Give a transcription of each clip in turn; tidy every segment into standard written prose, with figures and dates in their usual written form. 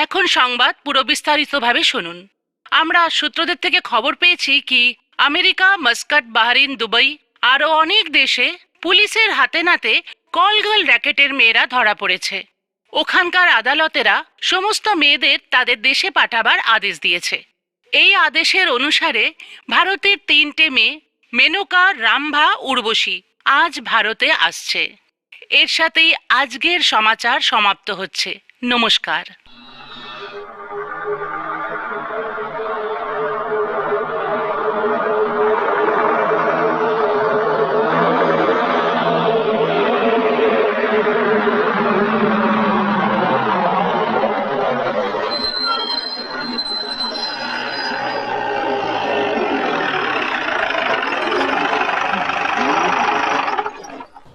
এখন সংবাদ পুরো বিস্তারিতভাবে শুনুন। আমরা সূত্রদের থেকে খবর পেয়েছি কি আমেরিকা, মাস্কাট, বাহরিন, দুবাই আরো অনেক দেশে পুলিশের হাতে নাতে কলগার্ল র্যাকেটের মেয়েরা ধরা পড়েছে। ওখানকার আদালতেরা সমস্ত মেয়েদের তাদের দেশে পাঠাবার আদেশ দিয়েছে। এই আদেশের অনুসারে ভারতের 3টে মেয়ে মেনকা, রামভা, উর্বশী আজ ভারতে আসছে। এর সাথেই আজকের সমাচার সমাপ্ত হচ্ছে। নমস্কার।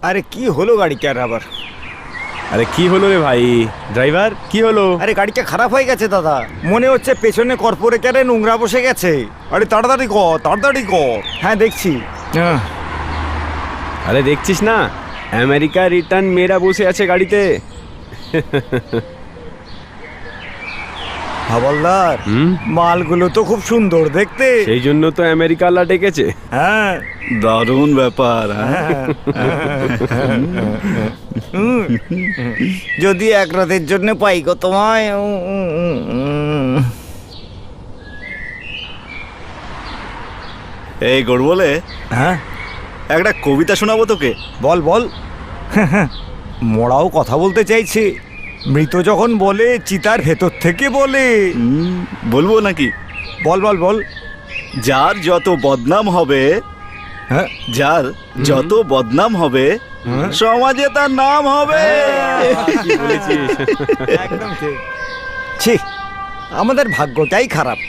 আরে কি হলো গাড়িটার আবার? আরে কি হলো রে ভাই ড্রাইভার, কি হলো? আরে গাড়িটা খারাপ হয়ে গেছে দাদা, মনে হচ্ছে পেছনে কর্পোরেটারে নোংরা বসে গেছে। আরে তাড়াতাড়ি কর, তাড়াতাড়ি কর। হ্যাঁ দেখছি। আরে দেখছিস না, আমেরিকা রিটার্ন মেয়েরা বসে আছে গাড়িতে। হাবলদার, মালগুলো তো খুব সুন্দর দেখতে, সেই জন্য তো আমেরিকালা ডেকেছে। হ্যাঁ দারুণ ব্যাপার। যদি এক রাতের জন্য পাই গো তোমায়। এই গোড় বলে, হ্যাঁ একটা কবিতা শোনাবো তোকে। বল বল। মোড়াও কথা বলতে চাইছে। মৃত যখন বলে চিতার ভেতর থেকে বলে। বলবো নাকি? বল বল বল। যার যত বদনাম হবে, হ্যাঁ যার যত বদনাম হবে, সমাজে তার নাম হবে। কি বলেছিস? একদম ঠিক। ছি, আমাদের ভাগ্যটাই খারাপ।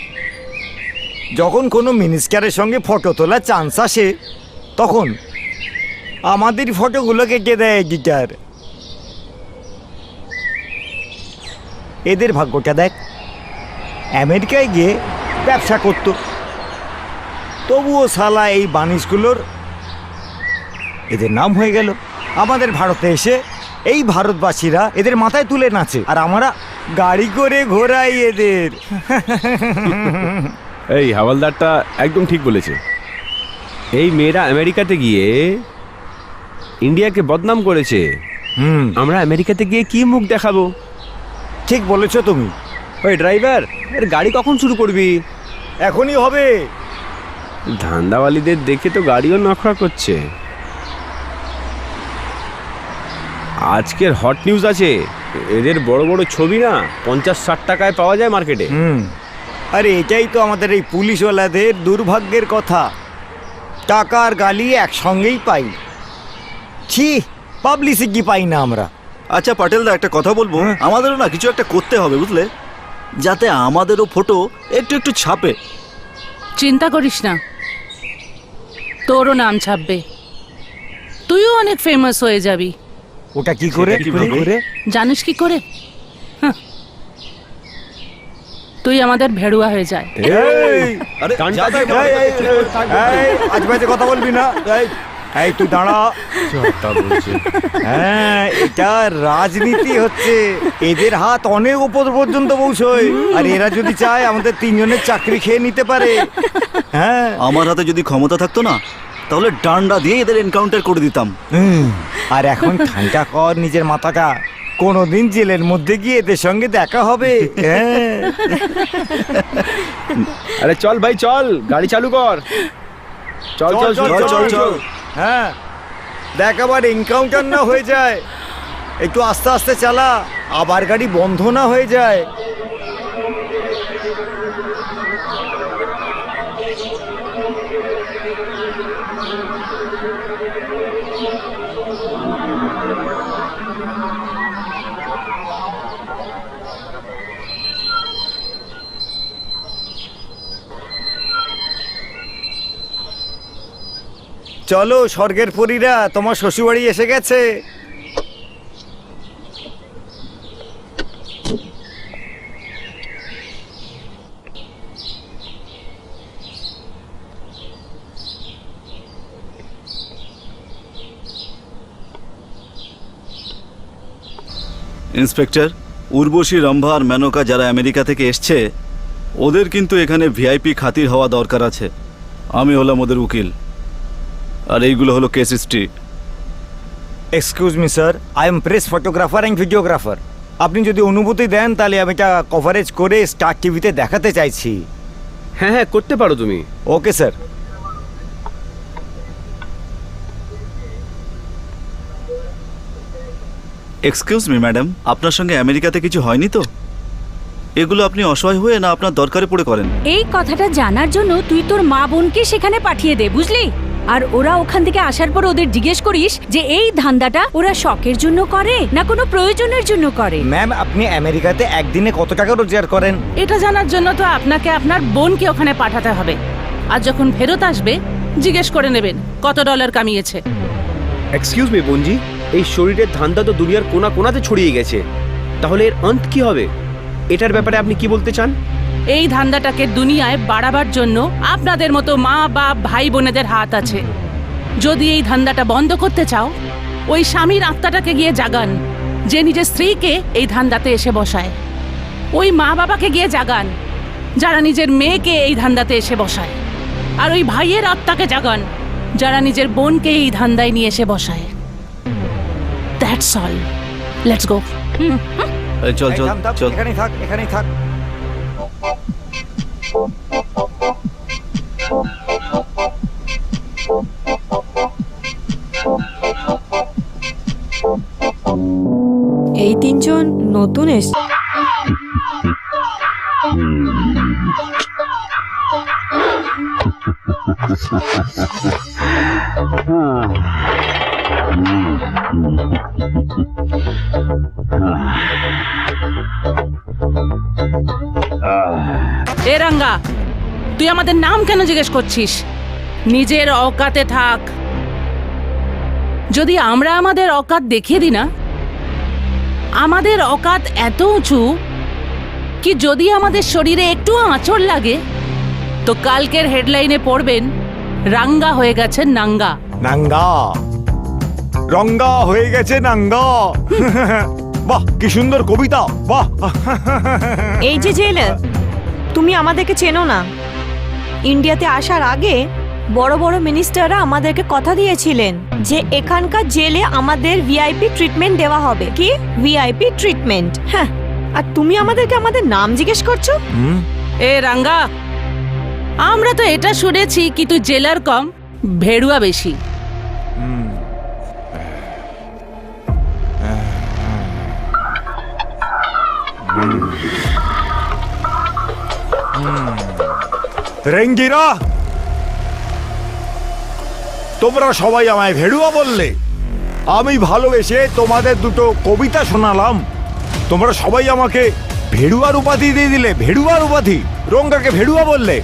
যখন কোনো মিনিস্টারের সঙ্গে ফটো তোলার চান্স আসে তখন আমাদের ফটোগুলো কেটে দেয় এডিটার। এদের ভাগ্যটা দেখ, আমেরিকায় গিয়ে ব্যবসা করতো, তবুও শালা এই বানিশগুলোর এদের নাম হয়ে গেল। আমাদের ভারতে এসে এই ভারতবাসীরা এদের মাথায় তুলে নাচে, আর আমরা গাড়ি করে ঘোরাই এদের। এই হাওয়ালদারটা একদম ঠিক বলেছে। এই মেয়েরা আমেরিকাতে গিয়ে ইন্ডিয়াকে বদনাম করেছে। আমরা আমেরিকাতে গিয়ে কি মুখ দেখাবো? ঠিক বলেছো তুমি। ওই ড্রাইভার, এর গাড়ি কখন শুরু করবি? এখনই হবে। ধান্দাওয়ালিদের দেখে তো গাড়িও নখরা করছে। আজকের হট নিউজ আছে, এদের বড় বড় ছবি না 50-60 টাকায় পাওয়া যায় মার্কেটে। আরে এটাই তো আমাদের এই পুলিশওয়ালাদের দুর্ভাগ্যের কথা, টাকা আর গালি একসঙ্গেই পাই। ছি, পাবলিসিটি পাই না আমরা। আচ্ছা পাটেলদা, একটা কথা বলবো, আমাদেরও না কিছু একটা করতে হবে বুঝলে, যাতে আমাদেরও ফটো একটু একটু ছাপে। চিন্তা করিস না, তোরও নাম ছাপবে, তুইও অনেক ফেমাস হয়ে যাবি। ওটা কি করে? সেটা কিভাবে? জানিস কি করে? হাহ। তুই আমাদের ভেড়ুয়া হয়ে যায়। আরে গানটা যা, দে, আজ বাজে কথা বলবি না। এই তুই দাঁড়া। হ্যাঁ, এটা রাজনীতি হচ্ছে, এদের হাত অনেক উপর পর্যন্ত পৌঁছয়, আর এরা যদি চায় আমাদের 3 জনের চাকরি খেয়ে নিতে পারে। হ্যাঁ, আমার হাতে যদি ক্ষমতা থাকতো না, তাহলে ডান্ডা দিয়ে এদের এনকাউন্টার করে দিতাম। আর এখন ঠান্ডা কর নিজের মাথাটা, কোনোদিন জেলের মধ্যে গিয়ে এদের সঙ্গে দেখা হবে। হ্যাঁ, আরে চল ভাই চল, গাড়ি চালু কর। চল চল চল চল চল। হ্যাঁ, দেখ আবার এনকাউন্টার না হয়ে যায়। একটু আস্তে আস্তে চালা, আবার গাড়ি বন্ধ না হয়ে যায়। চলো স্বর্গের পরীরা, তোমার শ্বশুরবাড়ি এসে গেছে। ইন্সপেক্টর, উর্বশী, রম্ভা আর মেনকা যারা আমেরিকা থেকে এসছে, ওদের কিন্তু এখানে ভিআইপি খাতির হওয়া দরকার আছে। আমি হলাম ওদের উকিল, আর এইগুলো হলো case history. Excuse me sir, I am press photographer and videographer. আপনি যদি অনুমতি দেন তাহলে আমি এটা কভারেজ করে স্টার টিভিতে দেখাতে চাইছি। হ্যাঁ হ্যাঁ, করতে পারো তুমি। Okay sir. Excuse me madam, আপনার সঙ্গে আমেরিকাতে কিছু হয়নি তো? এগুলো আপনি অসহায় হয়ে না আপনার দরকারে পড়ে করেন? এই কথাটা জানার জন্য তুই তোর মা বোনকে সেখানে পাঠিয়ে দে, বুঝলি? আর ওরা ওখান থেকে আসার পর ওদের জিজ্ঞেস করিস যে এই ধান্দাটা ওরা শখের জন্য করে না কোনো প্রয়োজনের জন্য করে। ম্যাম, আপনি আমেরিকাতে একদিনে কত টাকা রোজগার করেন? এটা জানার জন্য তো আপনাকে আপনার বোনকে ওখানে পাঠাতে হবে, আর যখন ফেরত আসবে জিজ্ঞেস করে নেবেন কত ডলার কামিয়েছে। এক্সকিউজ মি বোনজি, এই শরীরের ধান্দা তো দুনিয়ার কোনা কোনাতে ছড়িয়ে গেছে, তাহলে এর অন্ত কি হবে? এটার ব্যাপারে আপনি কি বলতে চান? এই ধান্দাটাকে দুনিয়ায় বাড়াবার জন্য আপনাদের মতো মা বাপ ভাই বোনেদের হাত আছে। যদি এই ধান্দাটা বন্ধ করতে চাও, ওই স্বামীর আত্মাটাকে গিয়ে জাগান যে নিজের স্ত্রীকে এই ধান্দাতে এসে বসায়। ওই মা বাবাকে গিয়ে জাগান যারা নিজের মেয়েকে এই ধান্দাতে এসে বসায়। আর ওই ভাইয়ের আত্মাকে জাগান যারা নিজের বোনকে এই ধান্দায় নিয়ে এসে বসায়। That's all, let's go. চল এই চল থাম, থাম, চল। এখানেই থাক, এখানেই থাক। এই 3 জন নতুন এসছে। এ রাঙ্গা, তুই আমাদের নাম কেন জিজ্ঞেস করছিস? নিজের অকাতে থাক। যদি আমরা আমাদের অকাত দেখিয়ে দিই না, আমাদের অকাত এত উঁচু কি যদি আমাদের শরীরে একটু আঁচড় লাগে তো কালকের হেডলাইনে পড়বেন রাঙ্গা হয়ে গেছে নাঙ্গা। নাঙ্গা, রঙ্গা হয়ে গেছে নাঙ্গা। বাহ, কি সুন্দর কবিতা, বাহ। এই যে জেলে, তুমি আমাদেরকে চেনো না। ইন্ডিয়াতে আসার আগে বড় বড় মিনিস্টাররা আমাদেরকে কথা দিয়েছিলেন যে এখানকার জেলে আমাদের ভিআইপি ট্রিটমেন্ট দেওয়া হবে। কি ভিআইপি ট্রিটমেন্ট? হ্যাঁ, আর তুমি আমাদেরকে আমাদের নাম জিজ্ঞেস করছো? এ রাঙ্গা, আমরা তো এটা শুনেছি কি তুই জেলার কম ভেড়ুয়া বেশি। রেঙ্গিরা, তোমরা সবাই আমায় ভেড়ুয়া বললে। আমি ভালোবেসে তোমাদের দুটো কবিতা শোনালাম, তোমরা সবাই আমাকে ভেড়ুয়ার উপাধি দিয়ে দিলে। ভেড়ুয়ার উপাধি, রঙ্গাকে ভেড়ুয়া বললে।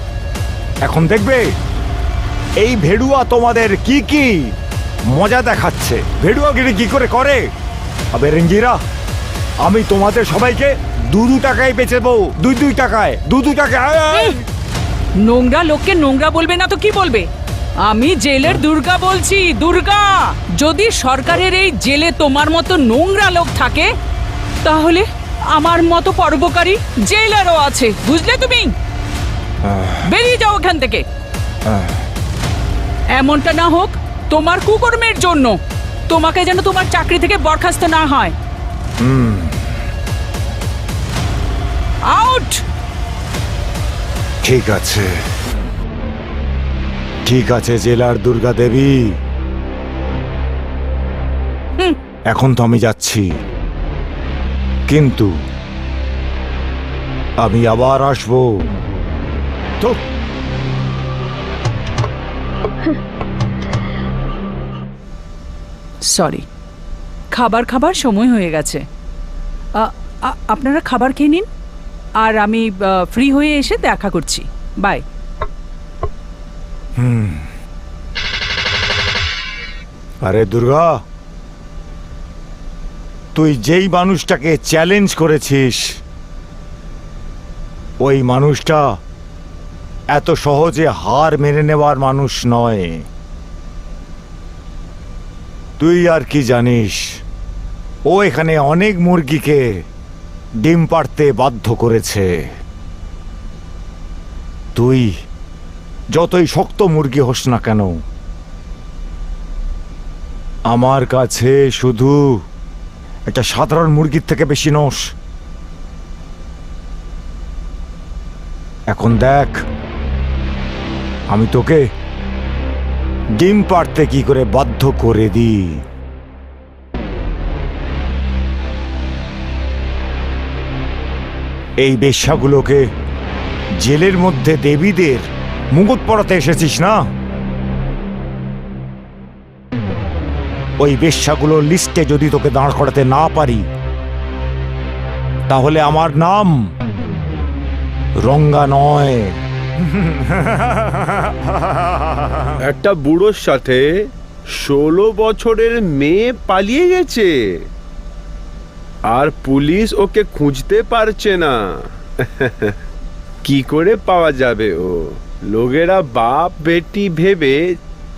এখন দেখবে এই ভেড়ুয়া তোমাদের কি কি মজা দেখাচ্ছে, ভেড়ুয়াগিরি কি করে করে। আবে রেঙ্গিরা, আমি তোমাদের সবাইকে 2 টাকায় বেচে দেবো, 2 টাকায়, 2 টাকায়। নোংরা লোককে নোংরা বলবে না তো কি বলবে? আমি জেলের দুর্গা বলছি, দুর্গা। যদি সরকারের এই জেলে তোমার মতো নোংরা লোক থাকে তাহলে আমার মতো পরোপকারী জেলারও আছে, বুঝলে তুমি? বেরিয়ে যাও এখান থেকে। এমনটা না হোক তোমার কুকর্মের জন্য তোমাকে যেন তোমার চাকরি থেকে বরখাস্ত না হয়। আউট। ঠিক আছে, ঠিক আছে জেলার দুর্গা দেবী, এখন তো আমি যাচ্ছি, কিন্তু আমি আবার আসবো। তো সরি, খাবার সময় হয়ে গেছে। আপনারা খাবার খেয়ে নিন, আর আমি ফ্রি হয়ে এসে দেখা করছি। বাই। আরে দুর্গা, তুই যেই মানুষটাকে চ্যালেঞ্জ করেছিস ওই মানুষটা এত সহজে হার মেনে নেওয়ার মানুষ নয়। তুই আর কি জানিস, ও এখানে অনেক মুরগিকে ডিম পাড়তে বাধ্য করেছে। তুই যতই শক্ত মুরগি হোস না কেন, আমার কাছে শুধু একটা সাধারণ মুরগির থেকে বেশি নস। এখন দেখ আমি তোকে ডিম পাড়তে কি করে বাধ্য করে দিই। এই বেশ্যাগুলোকে জেলের মধ্যে দেবীদের মুকুট পরাতে এসেছিস না? ওই বেশ্যাগুলোর লিস্টে যদি তোকে দাঁড় করাতে না পারি তাহলে আমার নাম রঙ্গা নয়। একটা বুড়োর সাথে 16 বছরের মেয়ে পালিয়ে গেছে আর পুলিশ ওকে খুঁজতে পারছে না। কি করে পাওয়া যাবে? ও লোকেরা বাপ বেটি ভেবে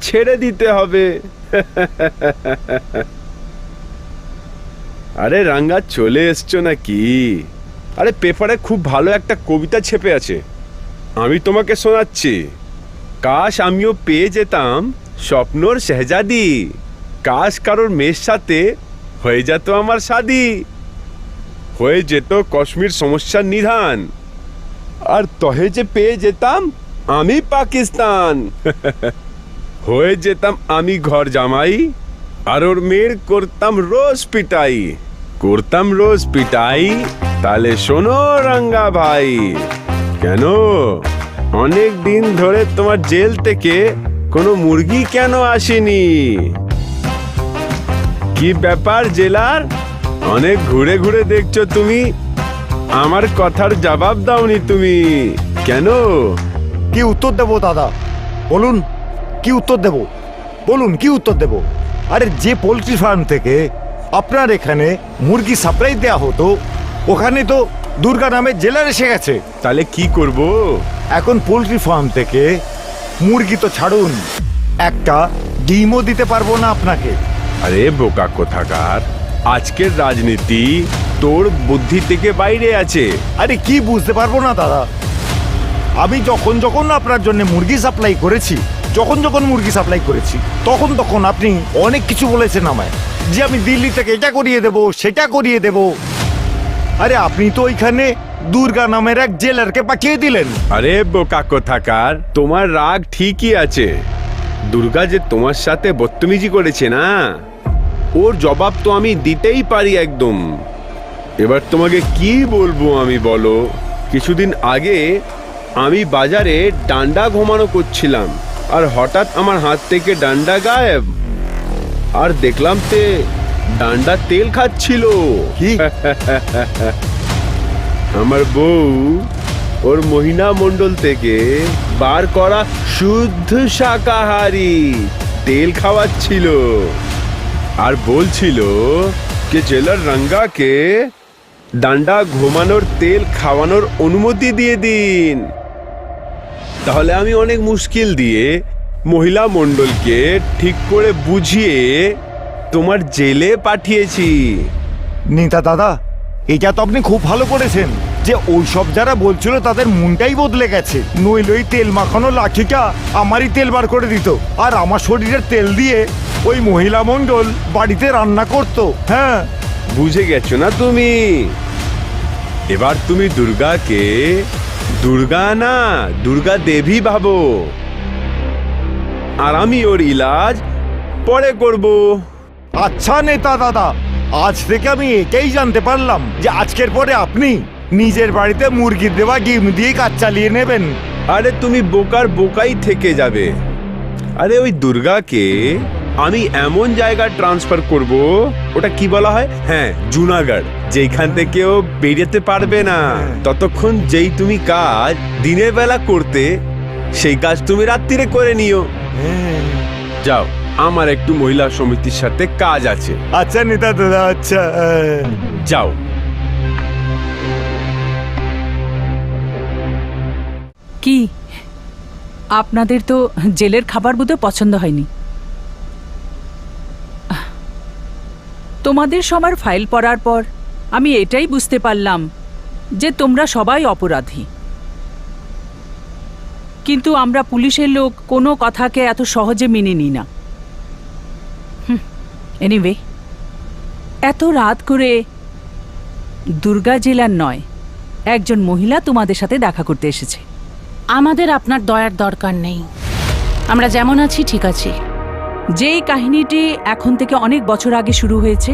ছেড়ে দিতে হবে। আরে রাঙ্গা, চলে এসছো নাকি? আরে পেপারে খুব ভালো একটা কবিতা ছেপে আছে, আমি তোমাকে শোনাচ্ছি। কাশ আমিও পেয়ে যেতাম স্বপ্নর শেহজাদি, কাশ কারোর মেয়ের সাথে হয়ে যেত আমার শাদি, হয়ে যেত কাশ্মীর সমস্যার নিধান, আর তহে যে পেয়ে যেতাম আমি পাকিস্তান। হয়ে যেতাম আমি ঘর জামাই, আর ওর মেয়ের করতাম রোজ পিটাই, করতাম রোজ পিটাই। তাহলে শোনো রাঙ্গা ভাই, কেন অনেক দিন ধরে তোমার জেল থেকে কোনো মুরগি কেন আসেনি? কি ব্যাপার জেলার? অনেক ঘুরে ঘুরে দেখছো তুমি, আমার কথার জবাব দাওনি তুমি কেন? কি উত্তর দেবো দাদা বলুন? কি উত্তর দেব বলুন? কি উত্তর দেব? আরে যে পোলট্রি ফার্ম থেকে আপনার এখানে মুরগি সাপ্লাই দেওয়া হতো, ওখানে তো দুর্গা নামে জেলার এসে গেছে। তাহলে কি করব? এখন পোলট্রি ফার্ম থেকে মুরগি তো ছাড়ুন, একটা ডিমও দিতে পারবো না আপনাকে। আরে বোকা কোথাকার, আজকের রাজনীতি তোর বুদ্ধি থেকে বাইরে আছে। আরে কি বুঝতে পারবো না দাদা? আমি যখন যখন আপনার জন্য মুরগি সাপ্লাই করেছি, যখন মুরগি সাপ্লাই করেছি, তখন আপনি অনেক কিছু বলেছেন আমায়, যে আমি দিল্লি থেকে এটা করিয়ে দেব, সেটা করিয়ে দেব। আরে আপনি তো ওইখানে দুর্গা নামের এক জেলারকে পাঠিয়ে দিলেন। আরে বোকা কোথাকার, তোমার রাগ ঠিকই আছে। দুর্গা যে তোমার সাথে বদতমিজি করেছে না, ওর জবাব তো আমি দিতেই পারি একদম। এবার তোমাকে কি বলবো আমি বলো? কিছুদিন আগে আমি বাজারে ডান্ডা ঘুমানো করছিলাম, আর হঠাৎ আমার হাত থেকে ডান্ডা গায়েব, আর দেখলাম তে ডান্ডা তেল খাচ্ছিল। কি? আমার বউ ওর মহিলা মণ্ডল থেকে বার করা শুদ্ধ শাকাহারি তেল খাওয়াচ্ছিল, আর বলছিল যে জেলার রঙ্গাকে ডান্ডা ঘুমানোর তেল খাওয়ানোর অনুমতি দিয়ে দিন। তাহলে আমি অনেক মুশকিল দিয়ে মহিলা মণ্ডলকে ঠিক করে বুঝিয়ে তোমার জেলে পাঠিয়েছি। নিতা দাদা, এটা তো আপনি খুব ভালো করেছেন যে ওইসব যারা বলছিল তাদের মনটাই বদলে গেছে। নইলে ওই তেল মাখানো লাঠিটা আমারই তেল বার করে দিত, আর আমার শরীরের তেল দিয়ে ওই মহিলা মণ্ডল বাড়িতে রান্না করতো। হ্যাঁ, বুঝে গেছো না তুমি? এবার তুমি দুর্গাকে দুর্গা না, দুর্গা দেবী ভাবো, আর আমি ওর ইলাজ পরে করব। আচ্ছা নেতা দাদা, আজ থেকে আমি এটাই জানতে পারলাম যে আজকের পরে আপনি নিজের বাড়িতে মুরগির দেওয়া ডিম দিয়ে কাজ চালিয়ে নেবেন। আরে তুমি বোকার বোকাই থেকে যাবে। আরে ওই দুর্গাকে আমি এমন জায়গায় ট্রান্সফার করব, ওটা কি বলা হয়, হ্যাঁ জুনাগড়, যেখান থেকে ও বেরিয়েতে পারবে না ততক্ষণ। যেই তুমি কাজ দিনের বেলা করতে, সেই কাজ তুমি রাত্রিরে করে নিও। যাও, আমার একটু মহিলা সমিতির সাথে কাজ আছে। আচ্ছা নেতা দাদা, আচ্ছা। যাও। কি আপনাদের তো জেলের খাবার বোধহয় পছন্দ হয়নি। তোমাদের সবার ফাইল পড়ার পর আমি এটাই বুঝতে পারলাম যে তোমরা সবাই অপরাধী, কিন্তু আমরা পুলিশের লোক কোনো কথাকে এত সহজে মেনে নিই না। এনিওয়ে, এত রাত করে দুর্গা জেলার নয়, একজন মহিলা তোমাদের সাথে দেখা করতে এসেছে। আমাদের আপনার দয়ার দরকার নেই, আমরা যেমন আছি ঠিক আছি। যেই কাহিনীটি এখন থেকে অনেক বছর আগে শুরু হয়েছে,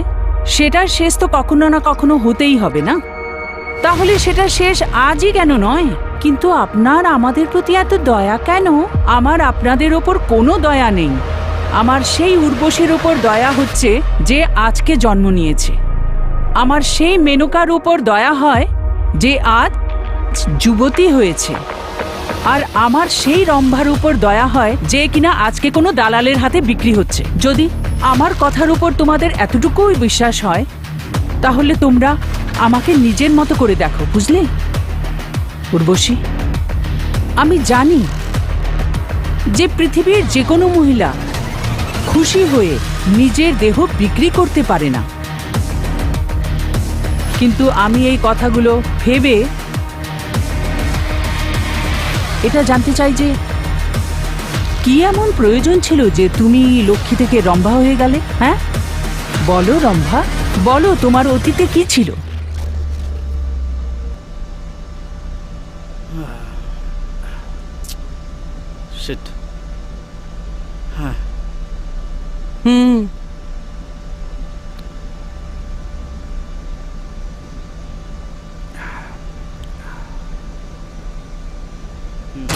সেটার শেষ তো কখনো না কখনো হতেই হবে না? তাহলে সেটা শেষ আজই কেন নয়? কিন্তু আপনার আমাদের প্রতি এত দয়া কেন? আমার আপনাদের ওপর কোনো দয়া নেই, আমার সেই উর্বশীর ওপর দয়া হচ্ছে যে আজকে জন্ম নিয়েছে। আমার সেই মেনকার উপর দয়া হয় যে আজ যুবতী হয়েছে। আর আমার সেই রম্ভার উপর দয়া হয় যে কিনা আজকে কোনো দালালের হাতে বিক্রি হচ্ছে। যদি আমার কথার উপর তোমাদের এতটুকুই বিশ্বাস হয়, তাহলে তোমরা আমাকে নিজের মতো করে দেখো, বুঝলে উর্বশী? আমি জানি যে পৃথিবীর যে কোনো মহিলা খুশি হয়ে নিজের দেহ বিক্রি করতে পারে না, কিন্তু আমি এই কথাগুলো ভেবে এটা জানতে চাই যে কি এমন প্রয়োজন ছিল যে তুমি লক্ষ্মী থেকে রম্ভা হয়ে গেলে? হ্যাঁ বলো রম্ভা, বলো তোমার অতীতে কি ছিল? শিট।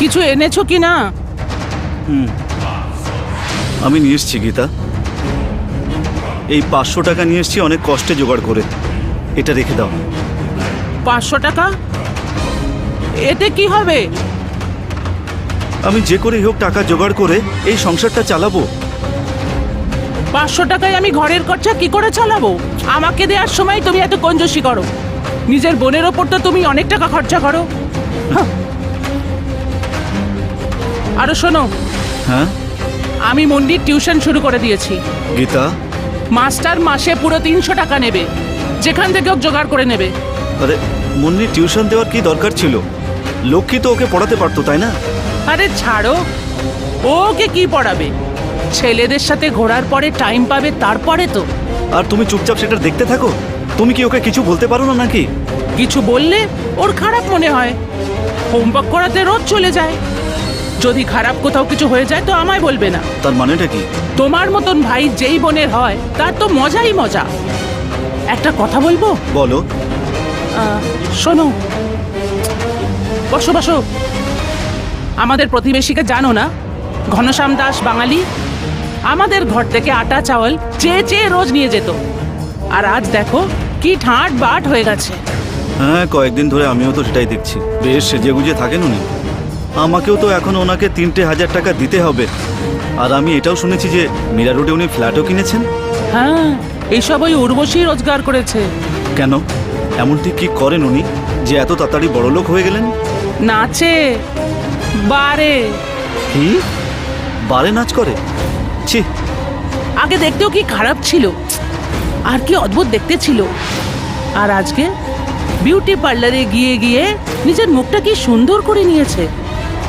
কিছু এনেছো কি না? আমি নিয়ে এসছি গীতা, এই 500 টাকা নিয়ে এসছি অনেক কষ্টে জোগাড় করে। এটা রেখে দাও। 500 টাকা? এতে কি হবে? আমি যে করেই হোক টাকা জোগাড় করে এই সংসারটা চালাবো। 500 টাকায় আমি ঘরের খরচা কি করে চালাবো? আমাকে দেওয়ার সময় তুমি এত কঞ্জুসি করো, নিজের বোনের ওপর তো তুমি অনেক টাকা খরচা করো। হাহ। আরো শোনো, হ্যাঁ আমি মন্দির টিউশন শুরু করে দিয়েছি। গীতা, মাস্টার মাসে পুরো 300 টাকা নেবে, যেখান থেকে হোক জোগাড় করে নেবে। আরে মুন্নি টিউশন দেওয়ার কি দরকার ছিল? লক্ষ্মী তো ওকে পড়াতে পারতো, তাই না? আরে ছাড়ো, ও ওকে কি পড়াবে? ছেলেদের সাথে ঘোরার পরে টাইম পাবে, তারপরে তো। আর তুমি চুপচাপ সেটা দেখতে থাকো। তুমি কি ওকে কিছু বলতে পারো না নাকি? কিছু বললে ওর খারাপ মনে হয়, হোমওয়ার্ক করাতে রোজ চলে যায়। যদি খারাপ কোথাও কিছু হয়ে যায় তো আমায় বলবে না। তার মানেটা কি? তোমার মতন ভাই যেই বোনের হয় তার তো মজাই মজা। একটা কথা বলবো? বলো। শোনো, বসো বসো। আমাদের প্রতিবেশীকে জানো না? ঘনশ্যাম দাস বাঙালি আমাদের ঘর থেকে আটা চাওয়াল চেয়ে চেয়ে রোজ নিয়ে যেত, আর আজ দেখো কি ঠাট বাট হয়ে গেছে। হ্যাঁ, কয়েকদিন ধরে আমিও তো সেটাই দেখছি। বেশ সেজেগুজে থাকেন উনি। আমাকেও তো এখন ওনাকে 3,000 টাকা দিতে হবে। আর আমি এটাও শুনেছি যে মীরা রোডে উনি ফ্ল্যাটও কিনেছেন। হ্যাঁ, এইসব ওই উর্বশী রোজগার করেছে। কেন? এমনটি কি করেন উনি যে এত তাড়াতাড়ি বড়লোক হয়ে গেলেন? নাচে, বারে। কি বারে নাচ করে? ছি, আগে দেখতেও কি খারাপ ছিল, আর কি অদ্ভুত দেখতে ছিল। আর আজকে বিউটি পার্লারে গিয়ে গিয়ে নিজের মুখটা কি সুন্দর করে নিয়েছে,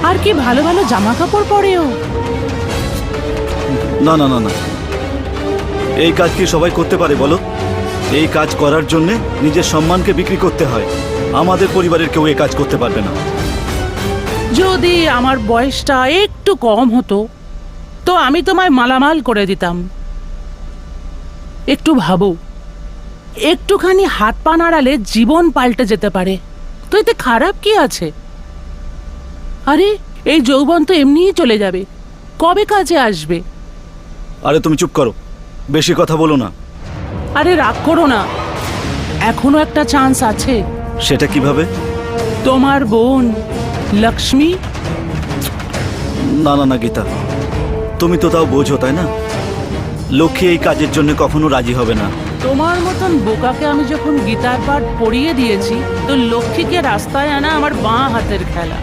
আর কি ভালো ভালো জামা কাপড় পরেও। না না না না, এই কাজ কি সবাই করতে পারে বলো? এই কাজ করার জন্য নিজের সম্মানকে বিক্রি করতে হয়। আমাদের পরিবারের কেউ এই কাজ করতে পারবে না। যদি আমার বয়সটা একটু কম হতো তো আমি তোমায় মালামাল করে দিতাম। একটু ভাবো, একটুখানি হাত পা নাড়ালে জীবন পাল্টে যেতে পারে, তো এতে খারাপ কি আছে? আরে এই যৌবন তো এমনিই চলে যাবে, কবে কাজে আসবে? আরে তুমি চুপ করো, বেশি কথা বলো না। আরে রাগ করো না, এখনো একটা চান্স আছে। সেটা কিভাবে? তোমার বোন লক্ষ্মী। না না না গীতা, তুমি তো তাও বোঝো, তাই না? লক্ষ্মী এই কাজের জন্য কখনো রাজি হবে না। তোমার মতন বোকাকে আমি যখন গীতার পাঠ পড়িয়ে দিয়েছি তো লক্ষ্মীকে রাস্তায় আনা আমার বাঁ হাতের খেলা।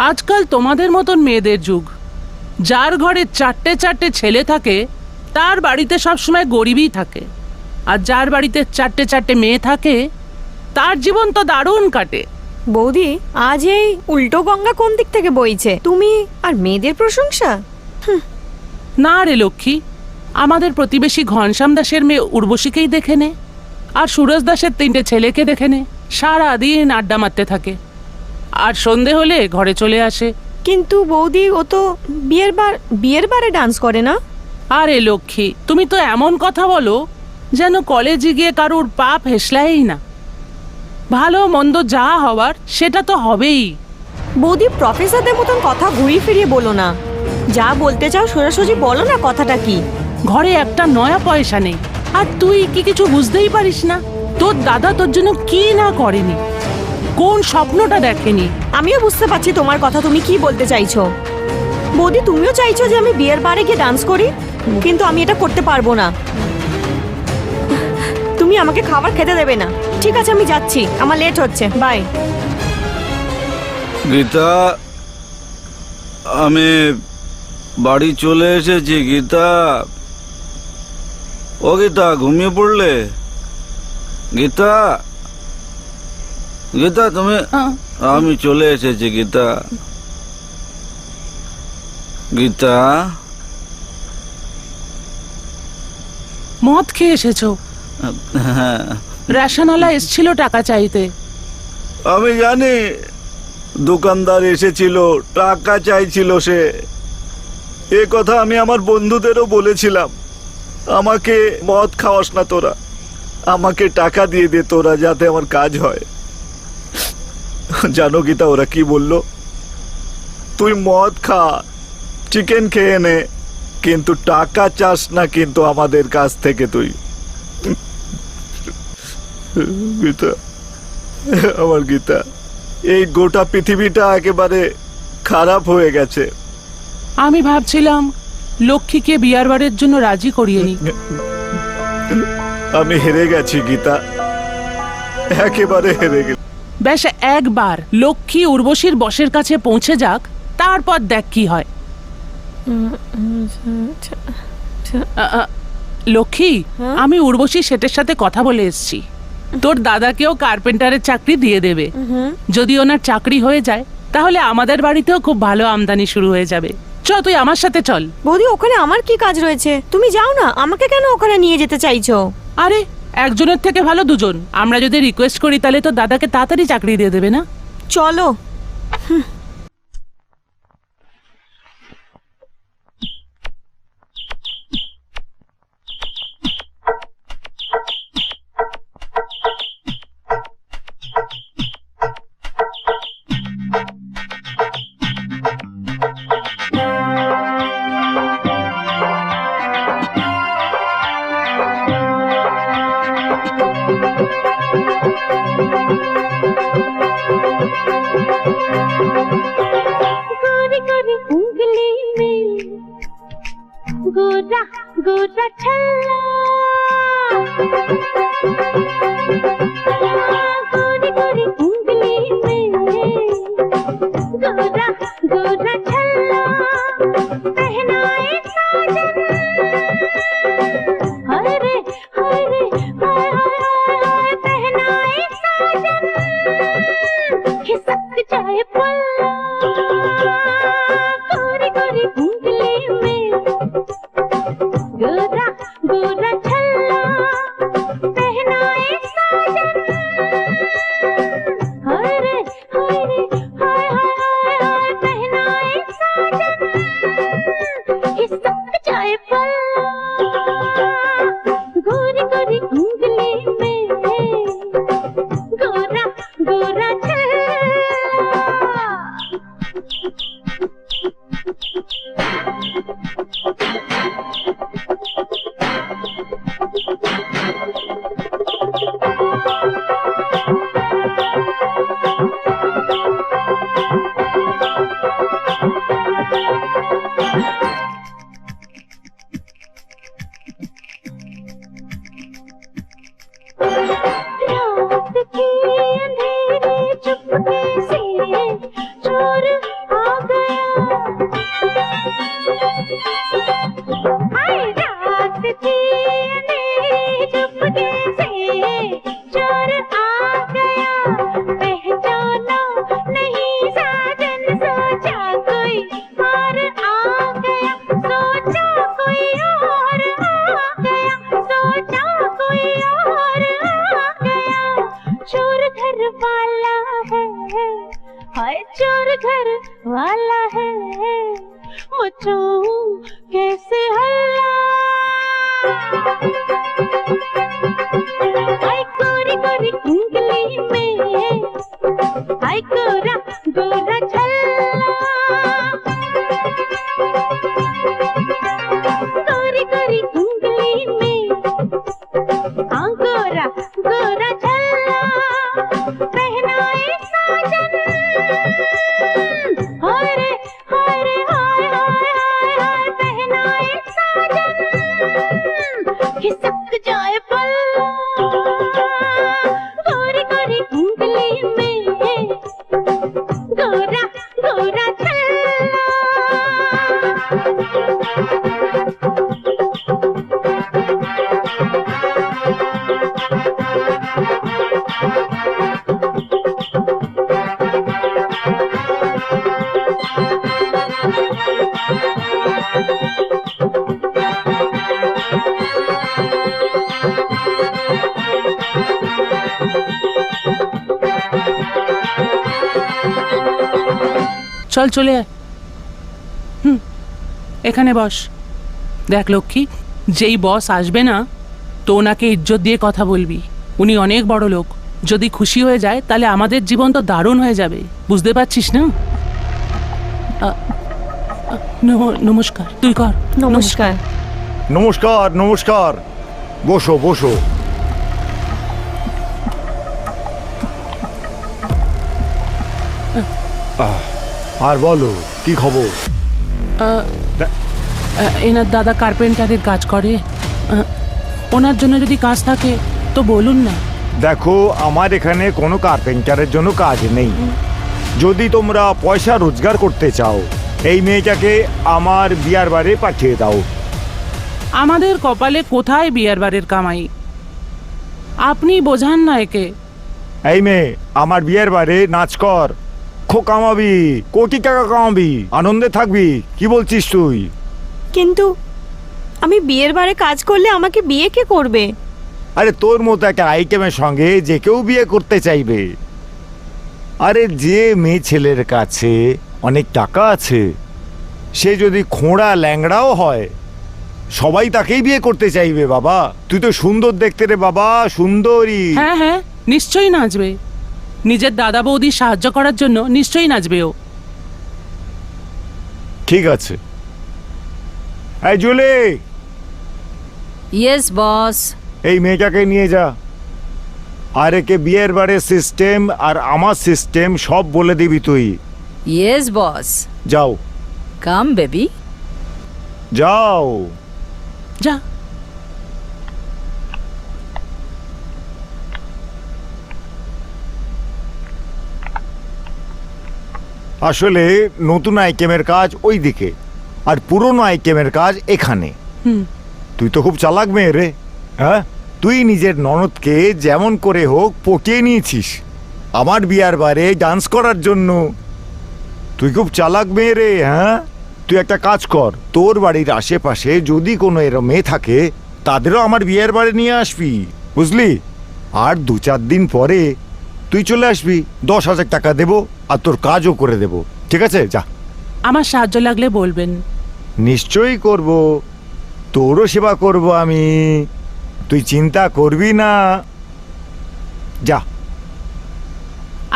আজকাল তোমাদের মতন মেয়েদের যুগ। যার ঘরে 4টে 4টে ছেলে থাকে তার বাড়িতে সবসময় গরিবই থাকে, আর যার বাড়িতে 4টে 4টে মেয়ে থাকে তার জীবন তো দারুণ কাটে। বৌদি, আজ এই উল্টো গঙ্গা কোন দিক থেকে বইছে? তুমি আর মেয়েদের প্রশংসা? না রে লক্ষ্মী, আমাদের প্রতিবেশী ঘনশ্যাম দাসের মেয়ে উর্বশীকেই দেখে নে, আর সুরজ দাসের 3টে ছেলেকে দেখে নে। সারাদিন আড্ডা মারতে থাকে, আর সন্ধে হলে ঘরে চলে আসে। কিন্তু বৌদি, ও তো বিয়ের বারে ডান্স করে না? আরে লক্ষ্মী, তুমি তো এমন কথা বলো যেন কলেজে গিয়ে কারুর পাপ হেসলাই না। ভালো মন্দ যা হওয়ার সেটা তো হবেই। বৌদি, প্রফেসরদের মতন কথা ঘুরিয়ে ফিরিয়ে বলো না। যা বলতে চাও সোজাসুজি বলো না, কথাটা কি? ঘরে একটা নয়া পয়সা নেই, আর তুই কি কিছু বুঝতেই পারিস না? তোর দাদা তোর জন্য কি না করেনি, কোন স্বপ্নটা দেখেনি। আমিও বুঝতে পারছি তোমার কথা, তুমি কি বলতে চাইছো। বৌদি, তুমিও চাইছো যে আমি বিয়ের বারে গিয়ে ডান্স করি, কিন্তু আমি এটা করতে পারবো না। তুমি আমাকে খাবার খেতে দেবে না। ঠিক আছে, আমি যাচ্ছি, আমার লেট হচ্ছে, বাই। গীতা, আমি বাড়ি চলে এসেছি। গীতা, ও গীতা, ঘুমিয়ে পড়লে? গীতা, গীতা তুমি? আমি চলে এসেছি গীতা। গীতা, মদ খেয়ে এসেছো? হ্যাঁ রেশনওয়ালা এসেছিল টাকা চাইতে। আমি জানি, দোকানদার এসেছিল, টাকা চাইছিল সে। এ কথা আমি আমার বন্ধুদেরও বলেছিলাম, আমাকে মদ খাওয়াস না তোরা, আমাকে টাকা দিয়ে দে তোরা, যাতে আমার কাজ হয়। জানো গীতা ওরা কি বলল? তুই মদ খা, চিকেন খেয়ে নে, কিন্তু টাকা চাস না কিন্তু আমাদের কাছ থেকে তুই। গীতা, আমার গীতা, এই গোটা পৃথিবীটা একেবারে খারাপ হয়ে গেছে। আমি ভাবছিলাম লক্ষ্মীকে বিয়ার বারের জন্য রাজি করিয়ে নি। আমি হেরে গেছি গীতা, একেবারে হেরে গেছি। বেশ, একবার লক্ষ্মী উর্বশীর বসের কাছে পৌঁছে যাক, তারপর দেখ কি হয়। লক্ষ্মী, আমি উর্বশী শেঠের সাথে কথা বলে এসেছি। তোর দাদাকেও কার্পেন্টারের চাকরি দিয়ে দেবে। যদি ওনার চাকরি হয়ে যায় তাহলে আমাদের বাড়িতেও খুব ভালো আমদানি শুরু হয়ে যাবে। চল, তুই আমার সাথে চল। বৌদি, ওখানে আমার কি কাজ রয়েছে? তুমি যাও না, আমাকে কেন ওখানে নিয়ে যেতে চাইছো? আরে, একজনের থেকে ভালো দুজন। আমরা যদি রিকোয়েস্ট করি তাহলে তো দাদাকে তাড়াতাড়ি চাকরি দিয়ে দেবে না? চলো। गोरी गोरी उंगली में गोरा गोरा छल्ला, गोरी गोरी उंगली में गोरा गोरा छल्ला, पहनाए साजन, हाय रे हाय रे हाय हाय हाय, पहनाए साजन, खिसक जाए पल्ला, गोरी गोरी उंगली में गोरा गोरा छल्ला, पहनाए साजन, हाय रे हाय रे हाय हाय हाय, पहनाए साजन, खिसक जाए पल्ला, गोरी गोरी उंगली में गोरा गोरा छल्ला। रात की अंधेरी चुपके से चोर आ गया, हाय रात की अंधेरी चुपके से चोर आ गया, पहचाना नहीं साजन, सोचा कोई और आ गया, सोचा कोई और आ गया, सोचा कोई और आ गया, चोर घर वाला है, हाय चोर घर वाला है, मचाऊं कैसे हल्ला, हाय गोरी गोरी उंगली में हाय गोरा गोरा छल्ला, गोरी गोरी उंगली में हाँ गोरा गोरा छल्ला, पहनाए साजन, हाय रे हाय रे हाय हाय हाय हाय, पहनाए साजन, खिसक जाए पल्ला, गोरी गोरी उंगली में गोरा गोरा छल्ला। চল, চলে আয়। এখানে বস। দেখ লক্ষ্মী, যেই বস আসবে না তো ওনাকে ইজ্জত দিয়ে কথা বলবি। উনি অনেক বড় লোক, যদি খুশি হয়ে যায় তাহলে আমাদের জীবন তো দারুণ হয়ে যাবে, বুঝতে পারছিস না? নমস্কার, তুই কর। নমস্কার। নমস্কার নমস্কার, বসো বসো। আর বলো কি খবর? এনার দাদা কার্পেন্টারের কাজ করে, ওনার জন্য যদি কাজ থাকে তো বলুন না। দেখো, আমার এখানে কোনো কার্পেন্টারের জন্য কাজ নেই। যদি তোমরা পয়সা রোজগার করতে চাও, এই মেয়েটাকে আমার বিয়ার বাড়ি পাঠিয়ে দাও। আমাদের কপালে কোথায় বিয়ার বাড়ির কামাই, আপনি বোঝান না একে। এই মেয়ে, আমার বিয়ের বাড়ি নাচ কর, খো কামাবি, কোটি টাকা কামাবি, আনন্দে থাকবি। কি বলছিস তুই? কিন্তু আমি বিয়ের বারে কাজ করলে আমাকে বিয়ে কে করবে? আরে তোর মতো একটা আইটেমের সঙ্গে যে কেউ বিয়ে করতে চাইবে। আরে যে মেয়ে ছেলের কাছে অনেক টাকা আছে, সে যদি খোঁড়া ল্যাংড়াও হয়, সবাই তাকেই বিয়ে করতে চাইবে। বাবা, তুই তো সুন্দর দেখতে রে বাবা, সুন্দরী। হ্যাঁ হ্যাঁ, নিশ্চয়ই নাচবে। নিজের দাদা বৌদির সাহায্য করার জন্য নিশ্চয়ই নাচবে ও। ঠিক আছে। এই জুলি, ইয়েস বস। এই মেয়েটাকে নিয়ে যা, আর একে বিয়ের বাড়ির সিস্টেম আর আমার সিস্টেম সব বলে দিবি তুই। Yes boss. যাও কাম বেবি। যাও। যা। আসলে নতুন আইটেমের কাজ ওই দিকে, আর পুরনো আইটেমের কাজ এখানে। তুই তো খুব চালাক মেয়ে রে। হ্যাঁ, তুই নিজের ননদকে যেমন করে হোক পটিয়ে নিয়েছিস আমার বিয়ার বারে ডান্স করার জন্য। তুই খুব চালাক মেয়ে রে। হ্যাঁ, তুই একটা কাজ কর, তোর বাড়ির আশেপাশে যদি কোনো এরম মেয়ে থাকে তাদেরও আমার বিয়ের বাড়ি নিয়ে আসবি, বুঝলি? আর 2-4 দিন পরে তুই চলে আসবি, 10,000 টাকা দেবো আর তোর কাজও করে দেবো। ঠিক আছে, যা। আমার সাহায্য লাগলে বলবেন। নিশ্চয়ই করব, তোরও সেবা করব আমি, তুই চিন্তা করবি না। যা।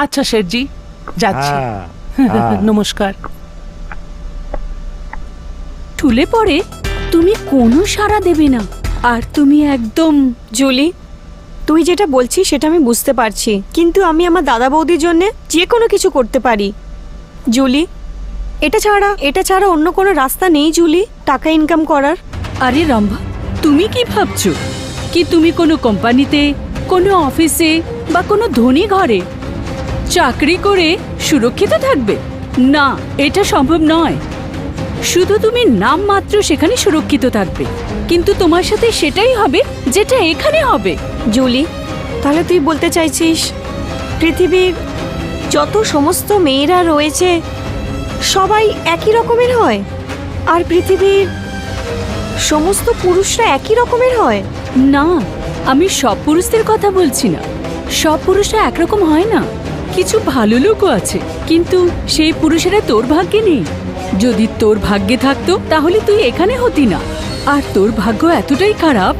আচ্ছা শেঠজি, যাচ্ছি। হ্যাঁ। নমস্কার। ঠুলে পড়ে তুমি কোনো সাড়া দেবে না, আর তুমি একদম। জুলি, তুই যেটা বলছিস সেটা আমি বুঝতে পারছি, কিন্তু আমি আমার দাদা বৌদির জন্য যে কোনো কিছু করতে পারি। জুলি, এটা ছাড়া অন্য কোনো রাস্তা নেই জুলি, টাকা ইনকাম করার। আরে রম্ভা, তুমি কি ভাবছো কি তুমি কোনো কোম্পানিতে, কোনো অফিসে বা কোনো ধনী ঘরে চাকরি করে সুরক্ষিত থাকবে? না, এটা সম্ভব নয়। শুধু তুমি নামমাত্র সেখানে সুরক্ষিত থাকবে, কিন্তু তোমার সাথে সেটাই হবে যেটা এখানে হবে। জুলি, তাহলে তুই বলতে চাইছিস পৃথিবীর যত সমস্ত মেয়েরা রয়েছে সবাই একই রকমের হয়, আর পৃথিবীর সমস্ত পুরুষরা একই রকমের হয়? না, আমি সব পুরুষদের কথা বলছি না। সব পুরুষরা একরকম হয় না, কিছু ভালো লোকও আছে, কিন্তু সেই পুরুষেরা তোর ভাগ্যে নেই। যদি তোর ভাগ্যে থাকতো তাহলে তুই এখানে হতি না। আর তোর ভাগ্য এতটাই খারাপ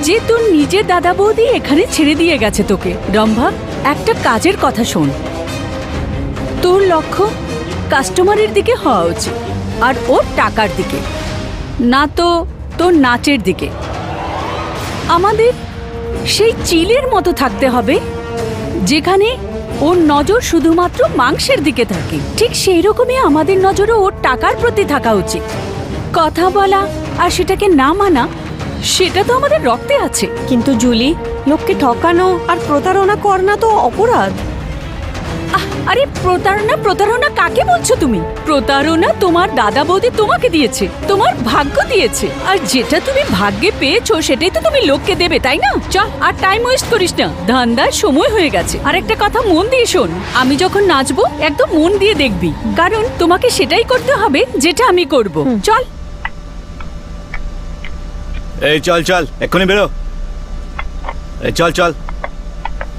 যে তোর নিজের দাদা বৌদি এখানে ছেড়ে দিয়ে গেছে তোকে। রম্ভা, একটা কাজের কথা শোন, তোর লক্ষ্য কাস্টমারের দিকে হওয়া উচিত, আর ওর টাকার দিকে না, তো তোর নাচের দিকে। আমাদের সেই চিলের মতো থাকতে হবে যেখানে ওর নজর শুধুমাত্র মাংসের দিকে থাকে। ঠিক সেই রকমই আমাদের নজরও ওর টাকার প্রতি থাকা উচিত। কথা বলা আর সেটাকে না মানা, সেটা তো আমাদের রক্তে আছে। কিন্তু জুলি, লোককে ঠকানো আর প্রতারণা করা তো অপরাধ। আরে প্রতারণা কাকে বলছো তুমি? প্রতারণা তোমার দাদা বৌদি তোমাকে দিয়েছে, তোমার ভাগ্য দিয়েছে, আর যেটা তুমি ভাগ্যে পেয়েছো সেটাই তো তুমি লোককে দেবে, তাই না? চল, আর টাইম ওয়েস্ট করিস না, ধান্দার সময় হয়ে গেছে। আর একটা কথা মন দিয়ে শোন, আমি যখন নাচবো একদম মন দিয়ে দেখবি, কারণ তোমাকে সেটাই করতে হবে যেটা আমি করব। চল। এই চল চল, এক্ষুনি বেরো। এই চল চল,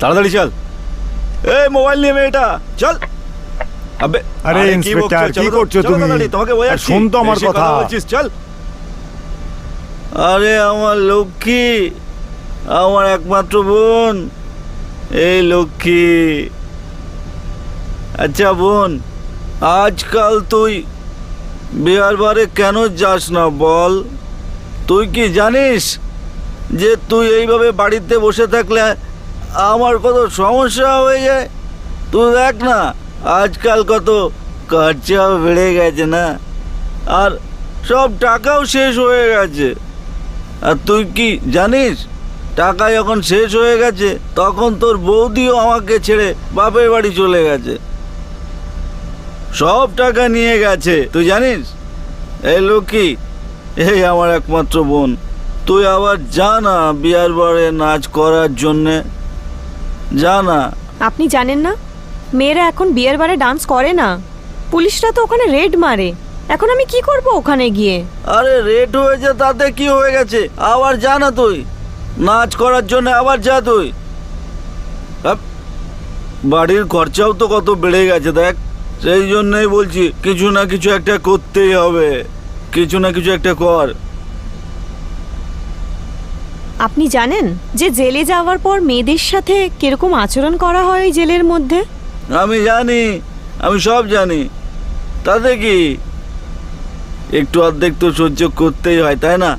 তাড়াতাড়ি চল। এই মোবাইল নিয়ে মেয়েটা, চল। আবে আরে কি ইন্সপেক্টর, বকছো? কি চলো, করছো চলো তুমি? তাড়াতাড়ি, তোমাকে আর বোঝাচ্ছি। শোন তো আমার বেশি কথা। বলছিস, চল। আরে আমার লক্ষ্মী, আমার একমাত্র বোন, এই লক্ষ্মী। আচ্ছা বোন, আজকাল তুই বিহার বারে কেন যাস না বল? তুই কি জানিস যে তুই এইভাবে বাড়িতে বসে থাকলে আমার কত সমস্যা হয়ে যায়? তুই দেখ না, আজকাল কত খরচাও বেড়ে গেছে না, আর সব টাকাও শেষ হয়ে গেছে। আর তুই কি জানিস, টাকা যখন শেষ হয়ে গেছে তখন তোর বৌদিও আমাকে ছেড়ে বাপের বাড়ি চলে গেছে, সব টাকা নিয়ে গেছে, তুই জানিস? এই লক্ষ্মী, এই আমার একমাত্র বোন, তুই আবার যা না বিয়ার বারে নাচ করার জন্যে, যা না। আপনি জানেন না মেয়েরা এখন বিয়ের বারে ডান্স করে না, পুলিশরা তো ওখানে রেড মারে। এখন আমি কি করব ওখানে গিয়ে? আরে রেট হয়েছে তাতে কি হয়ে গেছে, আবার যা না তুই নাচ করার জন্য, আবার যা তুই। আপ, বাড়ির খরচাও তো কত বেড়ে গেছে দেখ, সেই জন্যই বলছি কিছু না কিছু একটা করতেই হবে, কিছু না কিছু একটা কর। আপনি জানেন যে জেলে যাওয়ার পর মেয়েদের সাথে কিরকম আচরণ করা হয় এই জেলের মধ্যে? আমি জানি, আমি সব জানি, তাতে কি, একটু অর্ধেক তো সহ্য করতেই হয়, তাই না?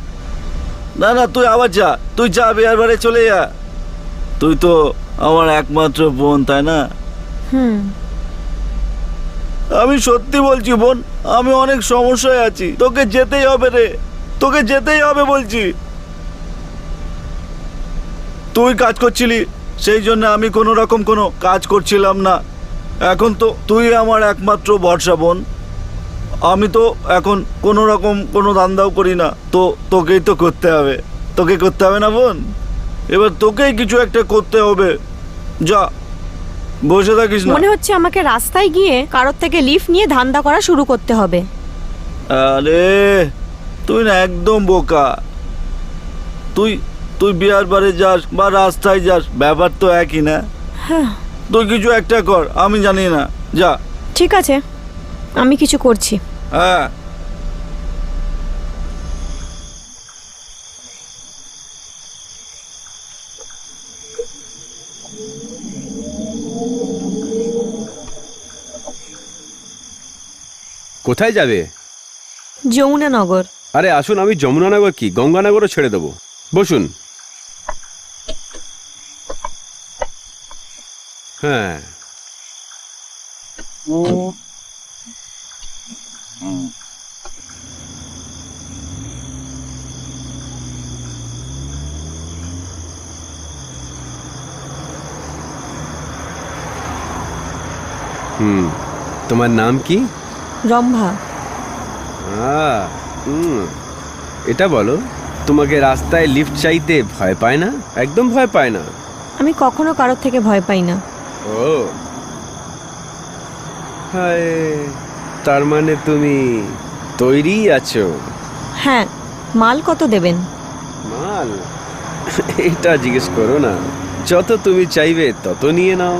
না না, তুই আবার যা, তুই যা বিয়ার বারে চলে যা, তুই তো আমার একমাত্র বোন, তাই না? হুম। আমি সত্যি বলছি বোন, আমি অনেক সমস্যায় আছি, তোকে যেতেই হবে রে, তোকে যেতেই হবে বলছি। তুই কাজ করছিলি, সেই জন্য আমি কোনো রকম কোনো কাজ করছিলাম না, এখন তো তুই আমার একমাত্র ভরসা বোন। আমি তো এখন কোনো রকম কোনো ধান্দাও করি না, তো তোকেই তো করতে হবে, তোকে করতে হবে না বোন? এবার তোকেই কিছু একটা করতে হবে, যা, বসে থাকিস না। মনে হচ্ছে আমাকে রাস্তায় গিয়ে কারোর থেকে লিফট নিয়ে ধান্দা করা শুরু করতে হবে। আরে তুই না একদম বোকা, তুই তুই বিয়ার বারে যাস বা রাস্তায় যাস, ব্যাপার তো একই না। তুই কিছু একটা কর, আমি জানি না, যা। ঠিক আছে, আমি কিছু করছি। হ্যাঁ, কোথায় যাবে? যমুনানগর। আরে আসুন, আমি যমুনানগর কি গঙ্গানগরও ছেড়ে দেবো, বসুন। হ্যাঁ, তোমার নাম কি? রম্ভা। এটা বলো, তোমাকে রাস্তায় লিফট চাইতে ভয় পায় না? একদম ভয় পায় না? আমি কখনো কারোর থেকে ভয় পাই না। ও হায়, তার মানে তুমি তৈরি আছো? হ্যাঁ, মাল কত দেবেন? মাল এটা জিজ্ঞেস করো না, যত তুমি চাইবে তত নিয়ে নাও।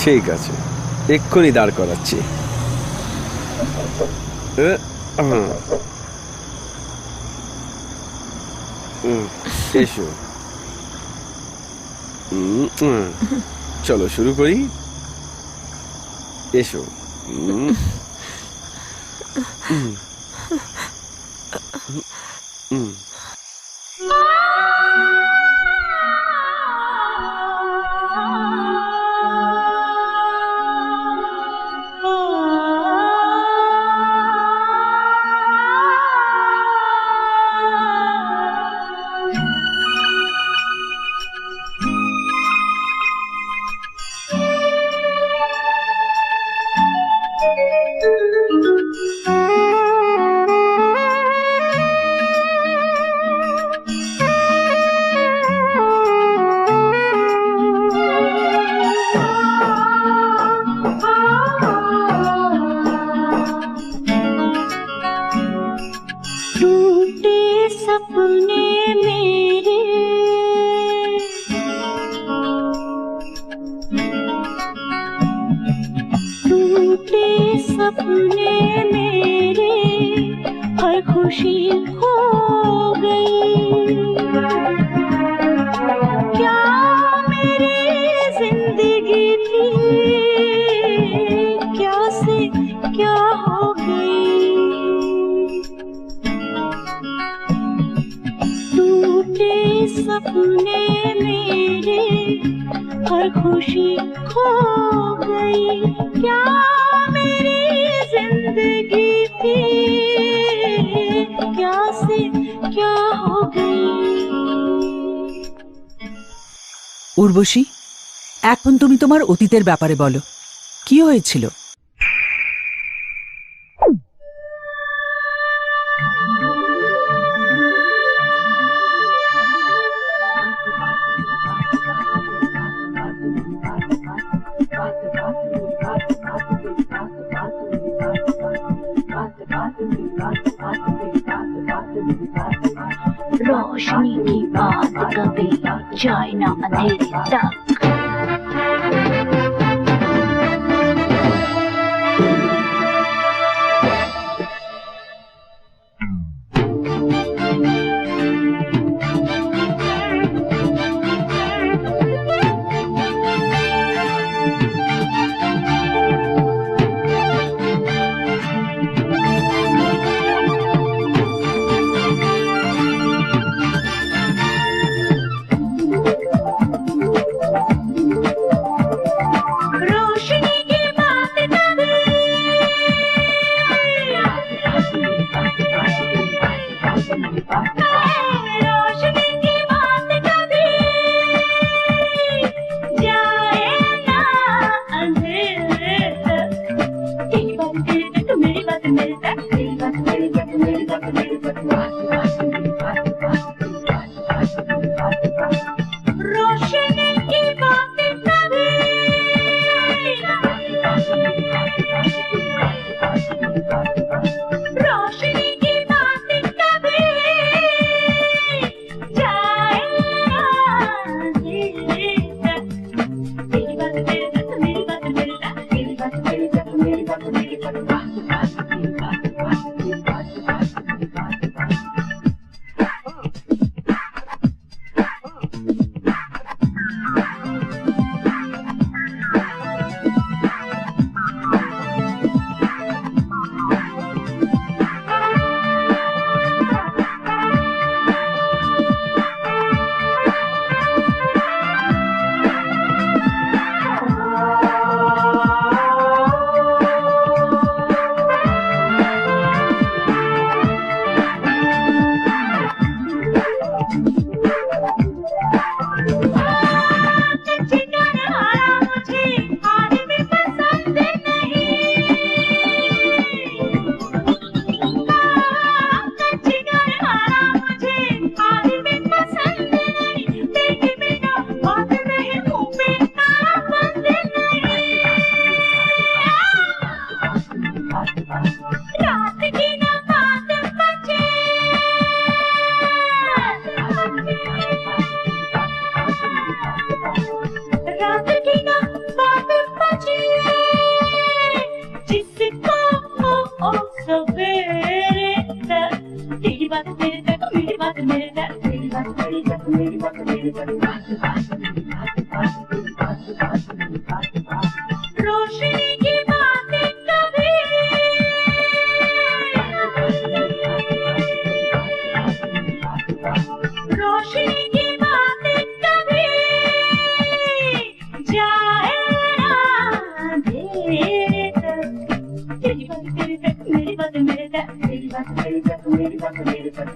ঠিক আছে, এক্ষুনি দাঁড় করাচ্ছি। এসো, চলো শুরু করি, এসো। टूटे सपने मेरे टूटे सपने मेरे हर खुशी खो गई क्या मेरी जिंदगी थी हर खुशी खो गई, क्या मेरी जिंदगी थी, क्या से क्या हो गई। উর্বশী, এখন তুমি তোমার অতীতের ব্যাপারে বলো, কি হয়েছিল? रोशनी की बात कभी जाए ना अंधेरे तक। रोशनी की बात कभी रोशनी की बात कभी जाए ना अंधेरे तक। तेरी बात तेरे तक, मेरी बात मेरे तक, तेरी बात मेरी बात मेरी बात मेरी बात। रोशनी की बात कभी रोशनी की बात कभी जाए ना अंधेरे तक। तेरी बात तेरे तक, मेरी बात मेरे तक, तेरी बात मेरी बात मेरी बात मेरी बात। रात की ना बात बचे, रात की ना बात बचे, जिसको हो सवेरे तक। तेरी बात तेरे तक, मेरी बात मेरे तक, तेरी बात मेरी बात मेरी बात मेरी बात। रोशनी की बात कभी रोशनी की बात कभी जाए ना अंधेरे तक। तेरी बात तेरे तक, मेरी बात मेरे तक, तेरी बात मेरी बात मेरी बात मेरी बात।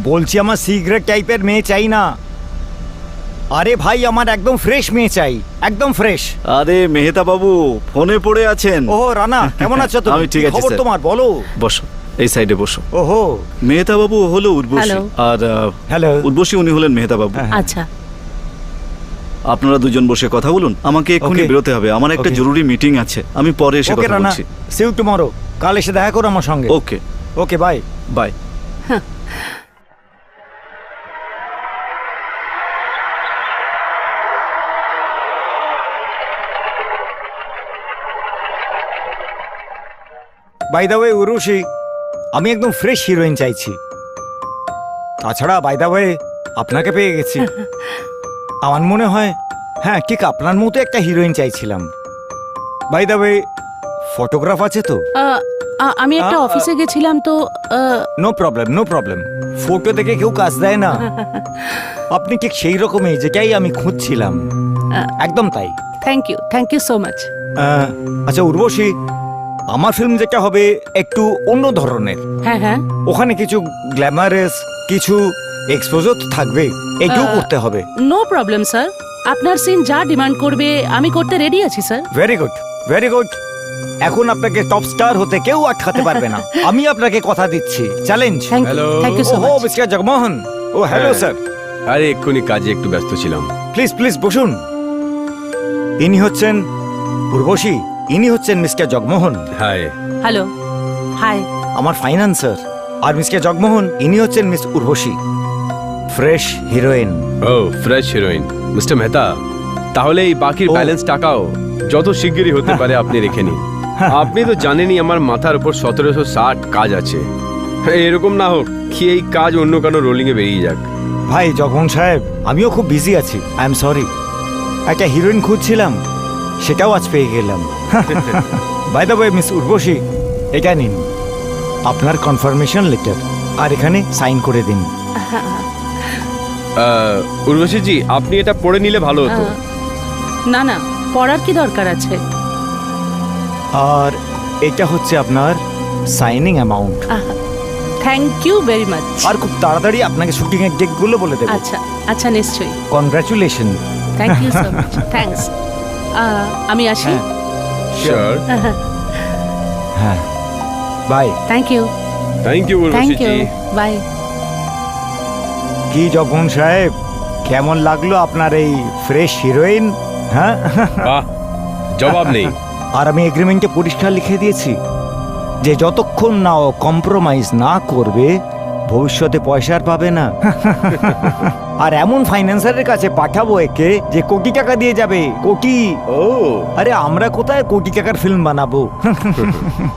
বলছি আমার সিগারেট টাইপের মেয়ে চাই না। আরে ভাই আমার একদম ফ্রেশ মেয়ে চাই, একদম ফ্রেশ। আরে মেহতা বাবু ফোনে পড়ে আছেন। ওহো রানা, কেমন আছো তুমি? আমি ঠিক কি আছি, খবর স্যার। তোমার বলো। বসো, এই সাইডে বসো। ওহো মেহতা বাবু হলো উর্বশী, হ্যালো। আর হ্যালো। উর্বশী উনি হলেন মেহতা বাবু। হ্যাঁ। আচ্ছা, আপনারা দুজন বসে কথা বলুন, আমাকে এক্ষুনি Okay. বেরোতে হবে, আমার একটা Okay. জরুরি মিটিং আছে, আমি পরে এসে ওকে কথা রানা, বলছি। See you tomorrow. কাল এসে দেখা করো আমার সঙ্গে। Okay, okay bye. Bye. By the way Urushi, আমি একদম ফ্রেশ হিরোইন চাইছি। তাছাড়া বাই দ্য ওয়ে আপনাকে পেয়ে গেছি। আমার মনে হয় হ্যাঁ ঠিক আপনার মতো একটা হিরোইন চাইছিলাম। বাই দ্য ওয়ে ফটোগ্রাফ আছে তো? আমি একটা আ- অফিসে গেছিলাম তো no problem, no problem. Photo থেকে কেউ কাজ দেয় না। আপনি ঠিক সেই রকমই যেটাই আমি খুঁজছিলাম, একদম তাই। Thank you so much. আচ্ছা উর্বশী, আমার ফিল্ম যেটা হবে একটু অন্য ধরনের। হ্যাঁ হ্যাঁ, ওখানে কিছু গ্ল্যামারাস, কিছু এক্সপোজার থাকবে, এটাও করতে হবে। No problem sir. আপনার সিন যা ডিমান্ড করবে আমি করতে রেডি আছি sir. Very good, very good. এখন আপনাকে টপ স্টার হতে কেউ আটকাতে পারবে না। আমি আপনাকে কথা দিচ্ছি, challenge. Thank Hello. You so ওহো মাচ। মিস্টার জগমোহন। ও হ্যালো হ্যাঁ। স্যার। আরে এক্ষুনি কাজে একটু ব্যস্ত ছিলাম। প্লিজ প্লিজ বসুন। ইনি হচ্ছেন উর্বশী, ইনি হচ্ছেন mister Jagmohan, hi. Hello, hi. আমার ফাইন্যান্সার। আর মিস্টার জগমোহন ইনি হচ্ছেন মিস উর্বশী, ফ্রেশ হিরোইন। ও ফ্রেশ হিরোইন মিস্টার মেহতা, তাহলে এই বাকির ও। ব্যালেন্স টাকাও যত শিগগিরই হতে পারে আপনি রেখে নিন। আপনি তো জানেনই আমার মাথার উপর 1760 কাজ আছে। এরকম না হোক কি এই কাজ অন্য কারো রোলিং এ বেরিয়ে যাক। ভাই জগমোহন সাহেব, আমিও খুব বিজি আছি, আই এম সরি। একটা হিরোইন খুঁজছিলাম, সেটাও আজ পেয়ে গেলাম। By the way miss Urvashi, এটা নিন আপনার কনফার্মেশন লেটার, আর এখানে সাইন করে দিন। উর্বশী জি, আপনি এটা পড়ে নিলে ভালো হতো। না না, পড়ার কি দরকার আছে? আর এটা হচ্ছে আপনার signing amount. Thank you very much. আর খুব তাড়াতাড়ি আপনাকে শুটিং এর ডেটগুলো বলে দেবো। আচ্ছা আচ্ছা, নিশ্চয়ই। Congratulation. Thank you so much. Thanks. আমি আসি। হ্যাঁ। শিওর। হ্যাঁ bye. Thank you, thank you Urvashi thank you, জি। বাই। কি জগমোহন সাহেব, কেমন লাগলো আপনার এই ফ্রেশ হিরোইন? হ্যাঁ। বাহ, জবাব নেই। আর আমি এগ্রিমেন্টে পরিষ্কার লিখে দিয়েছি যে যতক্ষণ না ও কম্প্রোমাইজ না করবে ভবিষ্যতে পয়সা আর পাবে না। আর এমন ফাইন্যান্সারের কাছে পাঠাবো একে যে কোটি টাকা দিয়ে যাবে, কোটি। ও আরে আমরা কোথায় কোটি টাকার ফিল্ম বানাবো?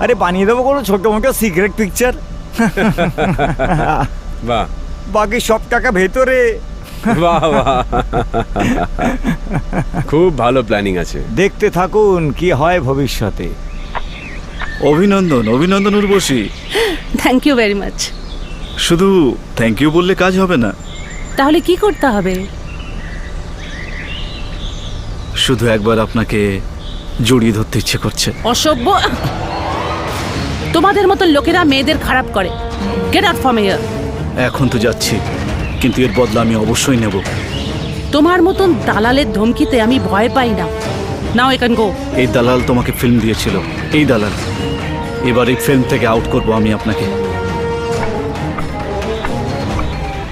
আরে বানিয়ে দেবো কোনো ছোট মোটো সিগারেট পিকচার। বাহ বাকি সব টাকা ভেতরে। বাহ বাহ, খুব ভালো প্ল্যানিং আছে। দেখতে থাকুন কি হয় ভবিষ্যতে। অভিনন্দন, অভিনন্দন Urvashi. Thank you very much. শুধু থ্যাংক ইউ বললে কাজ হবে না, তাহলে কি করতে হবে? শুধু একবার আপনাকে জড়িয়ে ধরতে ইচ্ছে করছে। অসভ্য! তোমাদের মতো লোকেরা মেয়েদের খারাপ করে। Get out from here. এখন তো যাচ্ছি, কিন্তু এর বদলা আমি অবশ্যই নেব। তোমার মতন দালালের ধমকিতে আমি ভয় পাই না। নাও এখান গো। এই দালাল তোমাকে ফিল্ম দিয়েছিল, এই দালাল। এবার এই ফিল্ম থেকে আউট করব আমি আপনাকে।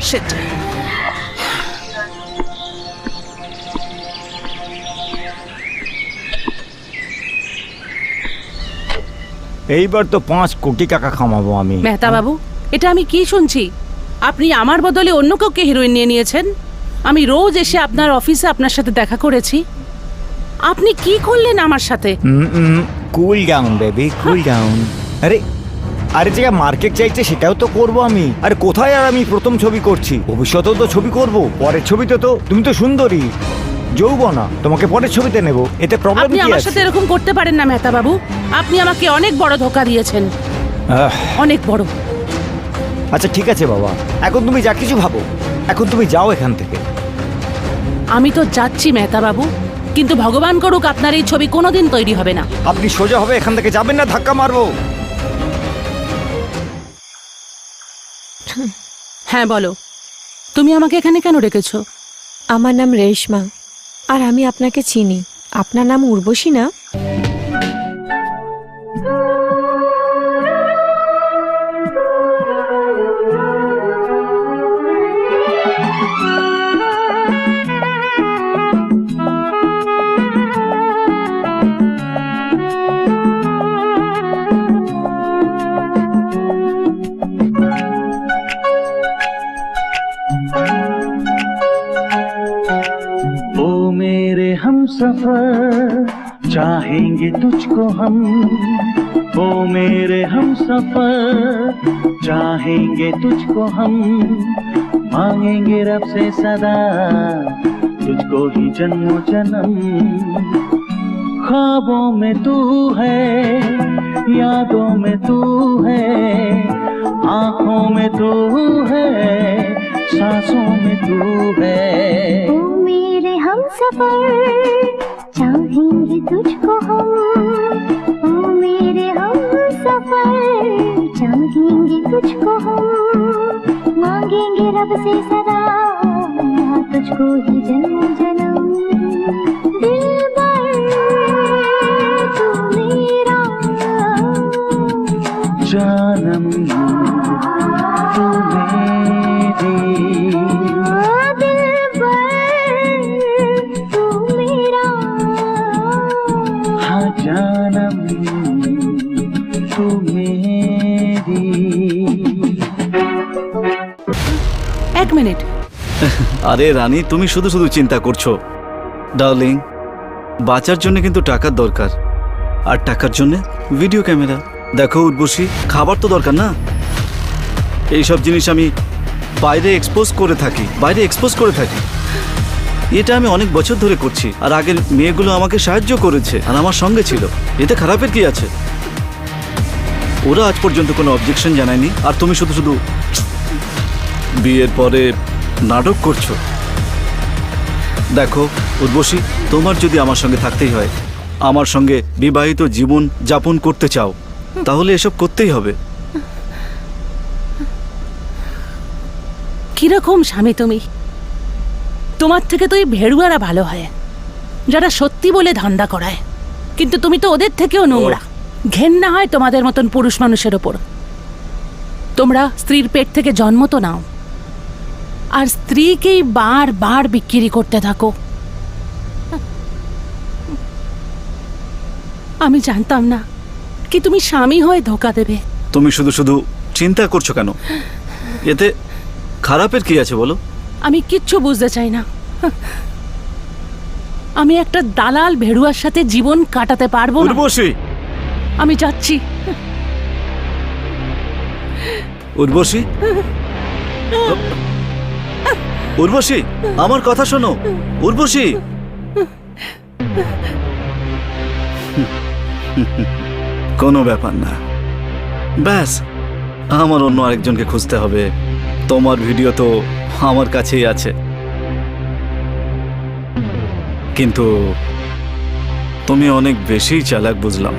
শিট। এইবার তো 5 কোটি টাকা কামাবো আমি। মেহতা বাবু, এটা আমি কি শুনছি? আপনি আমার বদলে অন্য কাউকে হিরোইন নিয়ে নিয়েছেন। আমি রোজ এসে আপনার অফিসে আপনার সাথে দেখা করেছি। আপনি কি করলেন আমার সাথে? Cool down baby, cool down. আরে আরে যে মার্কেট চাইছে সেটাও তো করব আমি। আরে কোথায় আর আমি প্রথম ছবি করছি, ভবিষ্যতেও তো ছবি করব। পরের ছবিতে তো তুমি তো সুন্দরী যৌবনা, তোমাকে পরের ছবিতে নেব, এতে প্রবলেম আপনি কি আমার আছে? সাথে এরকম করতে পারেন না মেহতা বাবু। আপনি আমাকে অনেক বড় ধোঁকা দিয়েছেন, আহ, অনেক বড়। আচ্ছা ঠিক আছে বাবা, এখন তুমি যা কিছু ভাবো, এখন তুমি যাও এখান থেকে। আমি তো যাচ্ছি মেহতা বাবু, কিন্তু ভগবান করুক আপনার এই ছবি কোনোদিন তৈরি হবে না। আপনি সোজা হবে এখান থেকে যাবেন না, ধাক্কা মারবো। হ্যাঁ বলো, তুমি আমাকে এখানে কেন ডেকেছো? আমার নাম রেশমা, আর আমি আপনাকে চিনি। আপনার নাম উর্বশী না? ओ मेरे हम सफर चाहेंगे तुझको हम, ओ मेरे हम सफर चाहेंगे तुझको हम, मांगेंगे रब से सदा तुझको ही जन्मों जन्म। ख्वाबों में तू है, यादों में तू है, आंखों में तू है, सांसों में तू है। ओ मेरे हम सफर चाहेंगे तुझको हम, ओ मेरे हम सफर चाहेंगे तुझको हम, मांगेंगे रब से सदा तुझको ही जन्म जन्म। दिलबर तू मेरा जानम तू मेरी, हाँ जानम तू मेरी। এক মিনিট, আরে রানী, তুমি শুধু শুধু চিন্তা করছো। ডার্লিং, বাঁচার জন্য কিন্তু টাকার দরকার, আর টাকার জন্য ভিডিও ক্যামেরা। দেখো উর্বশী, খাবার তো দরকার না? এইসব জিনিস আমি বাইরে এক্সপোজ করে থাকি। এটা আমি অনেক বছর ধরে করছি, আর আগের মেয়েগুলো আমাকে সাহায্য করেছে আর আমার সঙ্গে ছিল। এতে খারাপের কি আছে? ওরা আজ পর্যন্ত কোনো অবজেকশন জানায়নি, আর তুমি শুধু শুধু বিয়ের পরে নাটক করছো। দেখো উর্বশী, তোমার যদি আমার সঙ্গে থাকতেই হয়, আমার সঙ্গে বিবাহিত জীবন যাপন করতে চাও, তাহলে এসব করতেই হবে। কিরকম স্বামী তুমি? তোমার থেকে তো এই ভেড়ুয়ারা ভালো হয়, যারা সত্যি বলে ধান্দা করায়, কিন্তু তুমি তো ওদের থেকেও নোংরা। ঘেন্না হয় তোমাদের মতন পুরুষ মানুষের ওপর। তোমরা স্ত্রীর পেট থেকে জন্ম তো নাও, আর স্ত্রীকেই বারবার বিক্রি করতে থাকো। আমি জানতাম না কি তুমি স্বামী হয়ে ধোকা দেবে। তুমি শুধু শুধু চিন্তা করছো কেন? এতে খারাপের কি আছে বলো? আমি কিচ্ছু বুঝতে চাই না। আমি একটা দালাল ভেড়ুয়ার সাথে জীবন কাটাতে পারবো না। উর্বশী, আমি যাচ্ছি। উর্বশী, উর্বশী, আমার কথা শোনো। উর্বশী, কোনো ব্যাপার না। ব্যাস, আমার অন্য আরেকজনকে খুঁজতে হবে। তোমার ভিডিও তো আমার কাছেই আছে, কিন্তু তুমি অনেক বেশি চালাক বুঝলাম।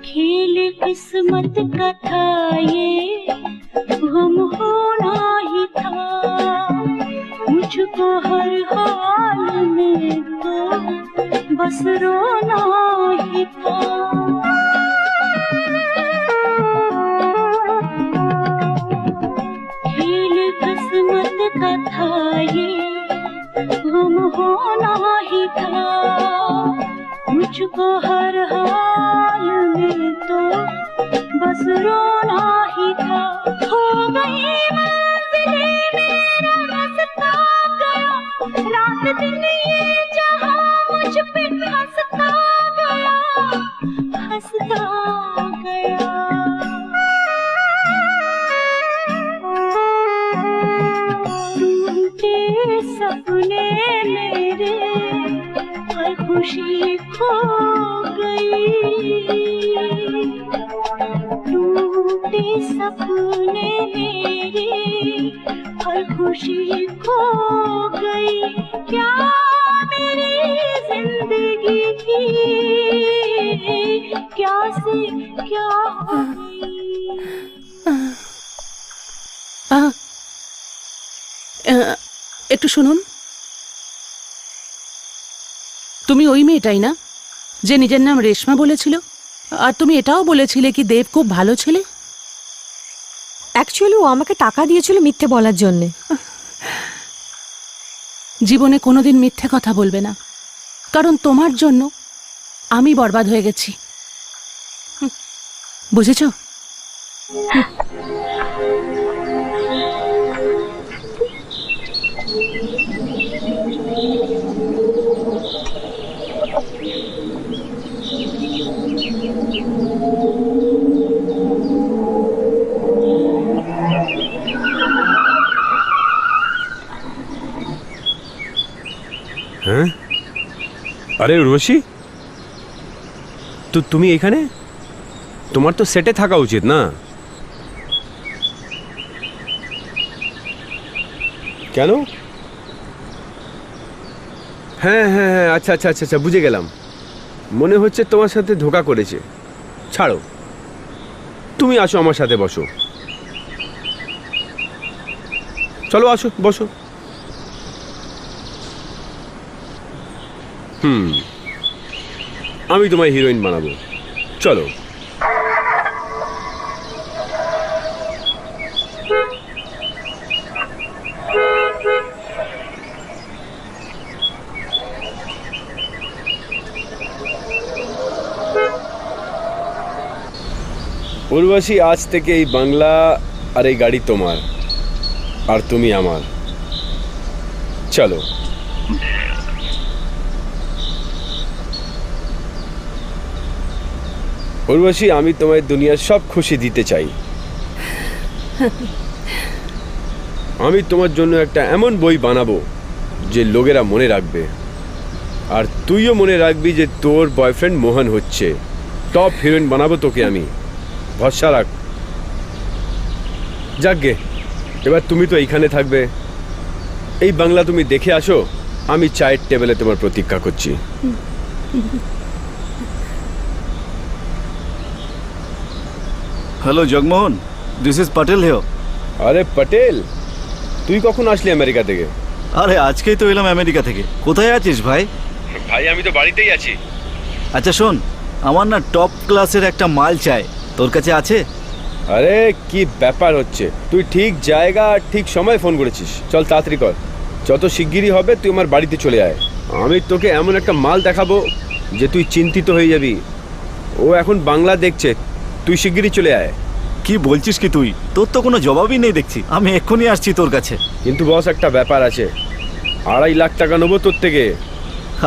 खेल किस्मत का था ये, गम होना ही था मुझको हर हाल में, तो बस रोना ही था। खेल किस्मत का था ये, गम होना ही था मुझको हर हाल में, तो बस रोना ही था। हो गई मंजिले मेरा रास्ता गया, रात दिन ये जहां मुझ पे हंसता गया, हंसता गया। सपने मेरे हर खुशी खो गई टूटे सपने मेरे हर खुशी खो गई क्या मेरी जिंदगी थी क्या से क्या हो गई একটু শুনুন, তুমি ওই মেয়েটাই না যে নিজের নাম রেশমা বলেছিল? আর তুমি এটাও বলেছিলে কি দেব খুব ভালো ছেলে? অ্যাকচুয়ালি ও আমাকে টাকা দিয়েছিল মিথ্যে বলার জন্যে। জীবনে কোনোদিন মিথ্যে কথা বলবে না, কারণ তোমার জন্য আমি বরবাদ হয়ে গেছি। বুঝেছ? হ্যাঁ, আরে উর্বশী, তো তুমি এখানে? তোমার তো সেটে থাকা উচিত না? কেন? হ্যাঁ হ্যাঁ হ্যাঁ, আচ্ছা আচ্ছা আচ্ছা আচ্ছা, বুঝে গেলাম। মনে হচ্ছে তোমার সাথে ধোঁকা করেছে। ছাড়ো, তুমি আসো আমার সাথে বসো। চলো আসো, বসো। আমি তোমায় হিরোইন বানাবো, চলো। উর্বশী, আজ থেকে এই বাংলা আর এই গাড়ি তোমার, আর তুমি আমার। চলো। উর্বশী, আমি তোমায় দুনিয়ার সব খুশি দিতে চাই। আমি তোমার জন্য একটা এমন বই বানাবো যে লোকেরা মনে রাখবে, আর তুইও মনে রাখবি যে তোর বয়ফ্রেন্ড মোহন হচ্ছে। টপ হিরোইন বানাবো তোকে আমি, ভরসা রাখ। যাকগে, এবার তুমি তো এইখানে থাকবে। এই বাংলা তুমি দেখে আসো, আমি চায়ের টেবিলে তোমার প্রতীক্ষা করছি। Hello Jagmohan, this is Patel here. আরে পটেল, তুই কখন আসলি আমেরিকা থেকে? আরে আজকেই তো এলাম আমেরিকা থেকে। কোথায় আছিস ভাই? ভাই, আমি তো বাড়িতেই আছি। আচ্ছা শোন, আমার না টপ ক্লাসের একটা মাল চাই, তোর কাছে আছে? আরে কি ব্যাপার হচ্ছে, তুই ঠিক জায়গা আর ঠিক সময় ফোন করেছিস। চল তাড়াতাড়ি কর, যত শিগগিরই হবে তুই আমার বাড়িতে চলে আয়। আমি তোকে এমন একটা মাল দেখাবো যে তুই চিন্তিত হয়ে যাবি। ও এখন বাংলা দেখছে, তুই শিগগিরই চলে আয়। কি বলছিস কি তুই? তোর তো কোনো জবাবই নেই দেখছি। আমি এক্ষুনি আসছি তোর কাছে। কিন্তু বস, একটা ব্যাপার আছে, 2.5 লাখ টাকা নেবো তোর থেকে।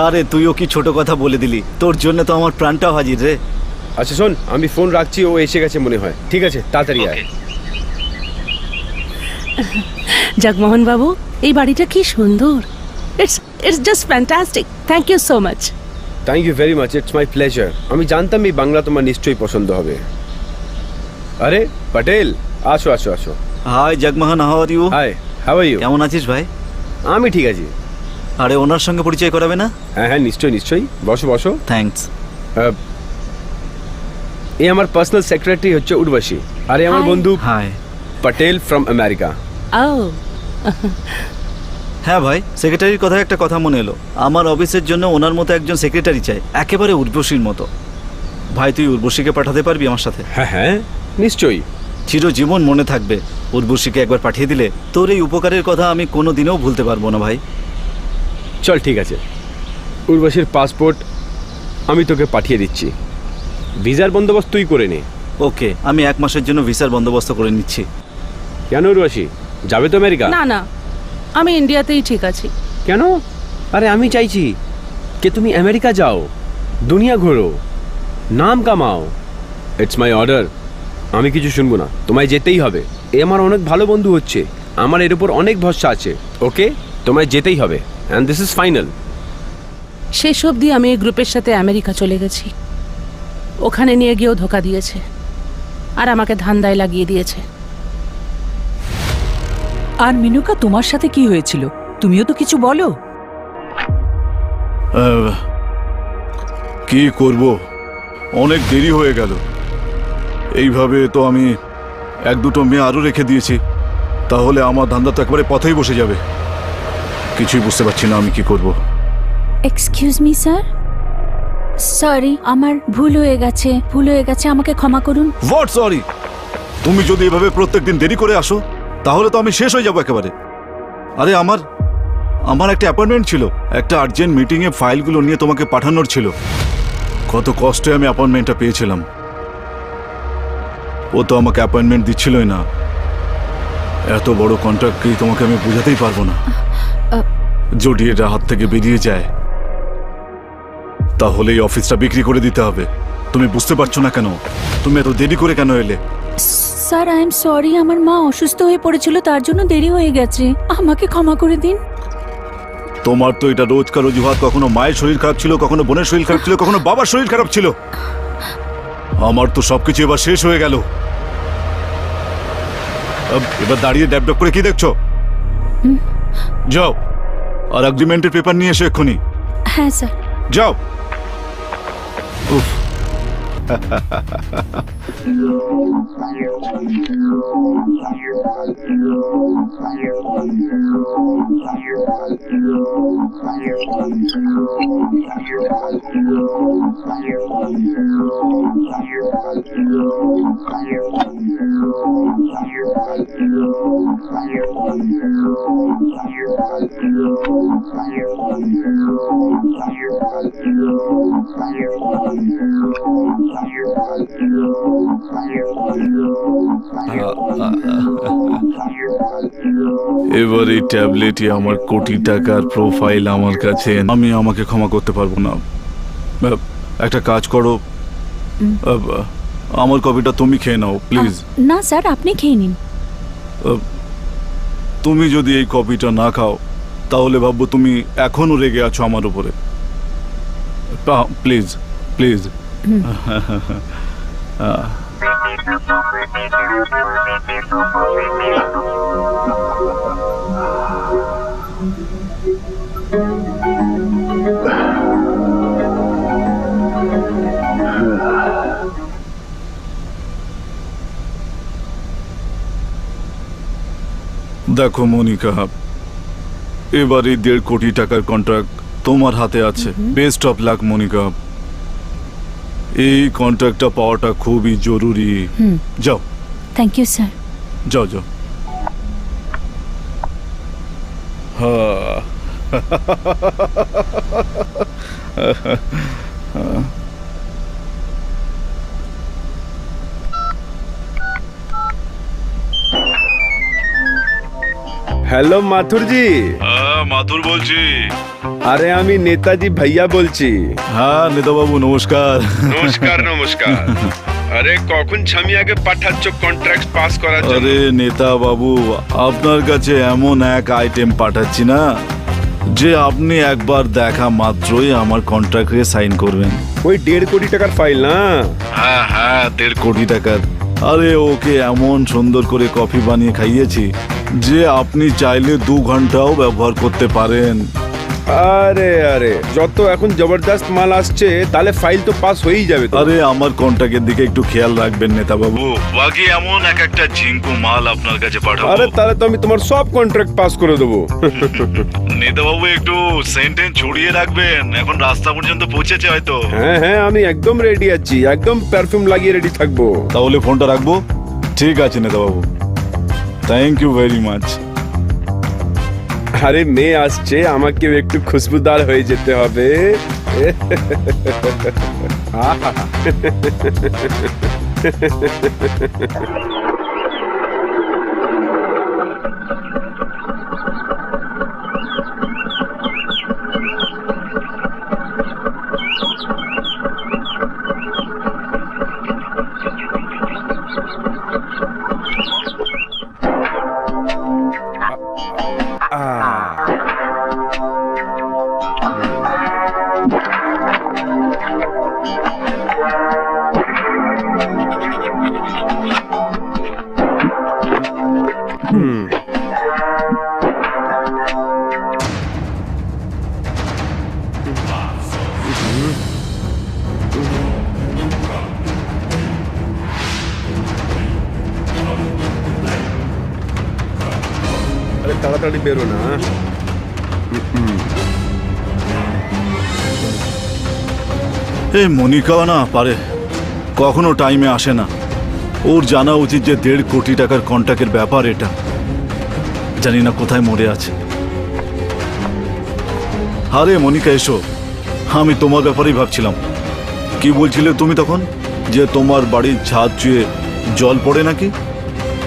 আরে তুইও কি ছোট কথা বলে দিলি, তোর জন্য তো আমার প্রাণটাও হাজির রে। আচ্ছা শোন, আমি ফোন রাখছি, ও এসে গেছে মনে হয়। ঠিক আছে, তাড়াতাড়ি আয়। জগমোহন বাবু, এই বাড়িটা কি সুন্দর। It's just fantastic. Thank you so much. Thank you very much, it's my pleasure. আমি জানতাম এই বাংলা তোমার নিশ্চয়ই পছন্দ হবে। আরে পটেল, আসো আসো আসো। Hi Jagmohan, how are you? Hi, how are you? কেমন আছিস ভাই? আমি ঠিক আছি। আরে ওনার সঙ্গে পরিচয় করাবে না? হ্যাঁ হ্যাঁ, নিশ্চয়ই নিশ্চয়ই, বসো বসো। থ্যাঙ্কস। এই আমার পার্সোনাল সেক্রেটারি হচ্ছে উর্বশী, আর এই আমার Hi. বন্ধু হাই। Patel from America. ও, হ্যাঁ ভাই, সেক্রেটারির কথা একটা কথা মনে এলো। আমার অফিসের জন্য ওনার মতো একজন সেক্রেটারি চাই, একেবারে উর্বশীর মতো। ভাই তুই উর্বশীকে পাঠাতে পারবি আমার সাথে? হ্যাঁ হ্যাঁ, নিশ্চয়ই। চিরজীবন মনে থাকবে। উর্বশীকে একবার পাঠিয়ে দিলে তোর এই উপকারের কথা আমি কোনো দিনেও ভুলতে পারবো না ভাই। চল ঠিক আছে, উর্বশীর পাসপোর্ট আমি তোকে পাঠিয়ে দিচ্ছি। ভিসার বন্দোবস্ত তুই করে নে। ওকে, আমি 1 মাসের জন্য ভিসার বন্দোবস্ত করে নিচ্ছি। কেন উর্বশী, যাবে তো আমেরিকা? না না, আমি ইন্ডিয়াতেই ঠিক আছি। কেন? আরে আমি চাইছি যে তুমি আমেরিকা যাও, দুনিয়া ঘোরো, নাম কামাও। It's my order. আমি কিছু শুনবো না, তোমায় যেতেই হবে। এ আমার অনেক ভালো বন্ধু হচ্ছে, আমার এর উপর অনেক ভরসা আছে। ওকে, তোমায় যেতেই হবে, অ্যান্ড দিস ইজ ফাইনাল। শেষ অবধি আমি এই গ্রুপের সাথে আমেরিকা চলে গেছি। ওখানে নিয়ে গিয়েও ধোকা দিয়েছে আর আমাকে ধান্দায় লাগিয়ে দিয়েছে। আর মেনুকা, তোমার সাথে কি হয়েছিল? তুমিও তো কিছু বলো। কি করব, অনেক দেরি হয়ে গেল। এইভাবে তো আমি এক দুটো মেয়ে আরও রেখে দিয়েছি, তাহলে আমার ধান্দা তো একবারে পথেই বসে যাবে। কিছুই বুঝতে পারছি না আমি কি করব। এক্সকিউজ মি স্যার, সরি, আমার ভুল হয়ে গেছে, আমাকে ক্ষমা করুন। What sorry? তুমি যদি এভাবে প্রত্যেকদিন দেরি করে আসো তাহলে তো আমি শেষ হয়ে যাব একেবারে। আরে আমার একটা অ্যাপয়েন্টমেন্ট ছিল, একটা আর্জেন্ট মিটিংয়ে ফাইলগুলো নিয়ে তোমাকে পাঠানোর ছিল। কত কষ্টে আমি অ্যাপয়েন্টমেন্টটা পেয়েছিলাম। ও তো আমাকে অ্যাপয়েন্টমেন্ট দিচ্ছিলই না। এত বড় কন্ট্রাক্ট কি তোমাকে আমি বোঝাতেই পারবো না। যদি এটা হাত থেকে বেরিয়ে যায় তাহলে এই অফিসটা বিক্রি করে দিতে হবে। তুমি বুঝতে পারছো না কেন? তুমি এত দেরি করে কেন এলে? স্যার, আই এম সরি, আমার মা অসুস্থ হয়ে পড়েছিল, তার জন্য দেরি হয়ে গেছে, আমাকে ক্ষমা করে দিন। তোমার তো এটা রোজকার অজুহাত। কখনো মায়ের শরীর খারাপ ছিল, কখনো বোনের শরীর খারাপ ছিল, কখনো বাবার শরীর খারাপ ছিল। আমার তো সবকিছু এবার শেষ হয়ে গেল। এবার দাঁড়িয়ে ড্যাব করে কি দেখছো? যাও আর এগ্রিমেন্টের পেপার নিয়ে এসো এক্ষুনি। হ্যাঁ স্যার। যাও। উফ। এবার এই ট্যাবলেটই আমার কোটি টাকার প্রোফাইল আমার কাছে। আমি আমাকে ক্ষমা করতে পারবো না। একটা কাজ করো, আমার কপিটা তুমি খেয়ে নাও প্লিজ। না স্যার, আপনি খেয়ে নিন। তুমি যদি এই কপিটা না খাও তাহলে ভাববো তুমি এখনো রেগে আছো আমার উপরে। Please please. দেখো মনিকা, এবারে 1.5 কোটি টাকার কন্ট্রাক্ট তোমার হাতে আছে। Best of luck Monica. এই কন্ট্রাক্টটা পাওয়াটা খুবই জরুরি। যাও। Thank you sir. যাও যাও। হ্যালো মাথুরজি। মাথুর বলছি। আরে আমি নেতাজি ভাইয়া বলছি। হ্যাঁ নেতা বাবু, নমস্কার। নমস্কার নমস্কার। আরে কখন ছামিয়াকে পাঠাচ্ছ কন্ট্রাক্ট পাস করার জন্য? আরে নেতা বাবু, আপনার কাছে এমন এক আইটেম পাঠাচ্ছি না যে আপনি একবার দেখা মাত্রই আমার কন্ট্রাক্টে সাইন করবেন। ওই 1.5 কোটি টাকার ফাইল না? হ্যাঁ হ্যাঁ, 1.5 কোটি টাকার। আরে ওকে এমন সুন্দর করে কফি বানিয়ে খাইয়েছি যে আপনি চাইলে 2 ঘন্টাও ব্যবহার করতে পারেন। আরে আরে, যত এখন জবরদস্ত মাল আসছে তাহলে ফাইল তো পাস হয়েই যাবে তো। আরে আমার কন্ট্রাক্টের দিকে একটু খেয়াল রাখবেন নেতা বাবু। বাকি এমন একটা ঝিঙ্কু মাল আপনার কাছে পাঠাবো। আরে তাহলে তো আমি তোমার সব কন্ট্রাক্ট পাস করে দেবো। নেতা বাবু একটু সেন্টেন্স ছড়িয়ে রাখবেন, এখন রাস্তা পর্যন্ত পৌঁছেছে হয়তো। হ্যাঁ হ্যাঁ, আমি একদম রেডি আছি, একদম পারফিউম লাগিয়ে রেডি থাকবো। তাহলে ফোনটা রাখবো। ঠিক আছে নেতা বাবু, থ্যাংক ইউ ভেরি মাচ। আরে মেয়ে আসছে, আমাকেও একটু খুশবুদার হয়ে যেতে হবে। তাড়াতাড়ি বেরো না। এই মনিকাও না পারে, কখনো টাইমে আসে না। ওর জানা উচিত যে 1.5 কোটি টাকার কন্ট্রাক্টের ব্যাপার এটা। জানি না কোথায় মরে আছে। আরে মনিকা এসো, আমি তোমার ব্যাপারেই ভাবছিলাম। কি বলছিলে তুমি তখন, যে তোমার বাড়ির ছাদ চুয়ে জল পড়ে নাকি?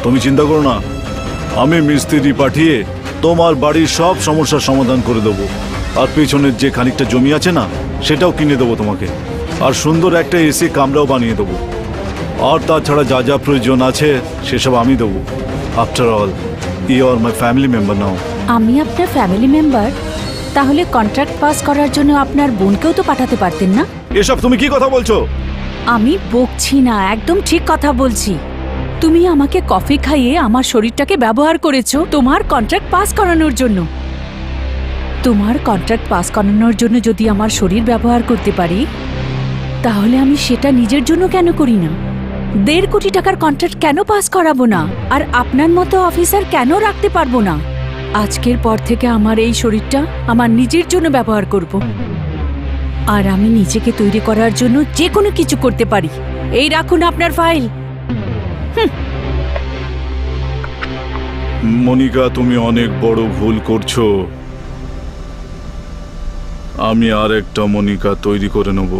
তুমি চিন্তা করো না, আমি মিস্ত্রি পাঠিয়ে তোমার বাড়ির সব সমস্যার সমাধান করে দেবো। আর পেছনের যে খানিকটা জমি আছে না, সেটাও কিনে দেবো তোমাকে। আর সুন্দর একটা এসি কামরাও বানিয়ে দেবো। আর তাছাড়া যা যা প্রয়োজন আছে সেসব আমি দেবো। After all you are my family member now. আমি আপনার ফ্যামিলি মেম্বার? তাহলে কন্ট্রাক্ট পাস করার জন্য আপনার বোনকেও তো পাঠাতে পারতেন না? এসব তুমি কি কথা বলছো? আমি বকছি না, একদম ঠিক কথা বলছি। তুমি আমাকে কফি খাইয়ে আমার শরীরটাকে ব্যবহার করেছো তোমার কন্ট্রাক্ট পাস করানোর জন্য। তোমার কন্ট্রাক্ট পাস করানোর জন্য যদি আমার শরীর ব্যবহার করতে পারি, তাহলে আমি সেটা নিজের জন্য কেন করি না? 1.5 কোটি টাকার কন্ট্রাক্ট কেন পাস করাবো না? আর আপনার মতো অফিসার কেন রাখতে পারবো না? আজকের পর থেকে আমার এই শরীরটা আমার নিজের জন্য ব্যবহার করব। আর আমি নিজেকে তৈরি করার জন্য যে কোনো কিছু করতে পারি। এই রাখুন আপনার ফাইল। মনিকা, তুমি অনেক বড় ভুল করছো। আমি আর একটা মনিকা তৈরি করে নেব।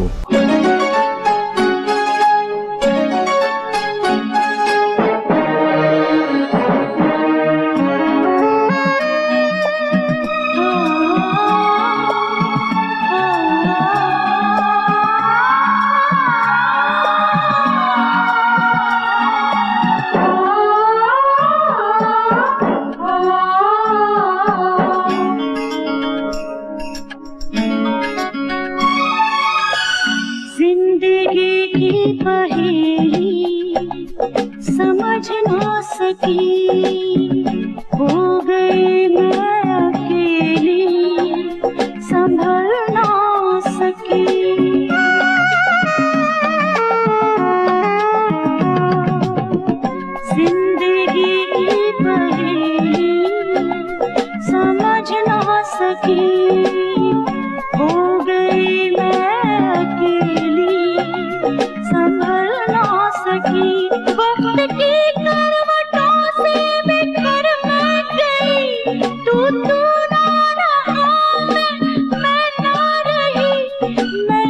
जिंदगी की पहेली समझ ना सकी, हो गई मैं अकेली संभल ना सकी। जिंदगी की पहेली समझ ना सकी, हो गई मैं अकेली संभल ना सकी। वक्त की करवटों से बिखर मैं गई, तू ना रहा, मैं ना रही, मैं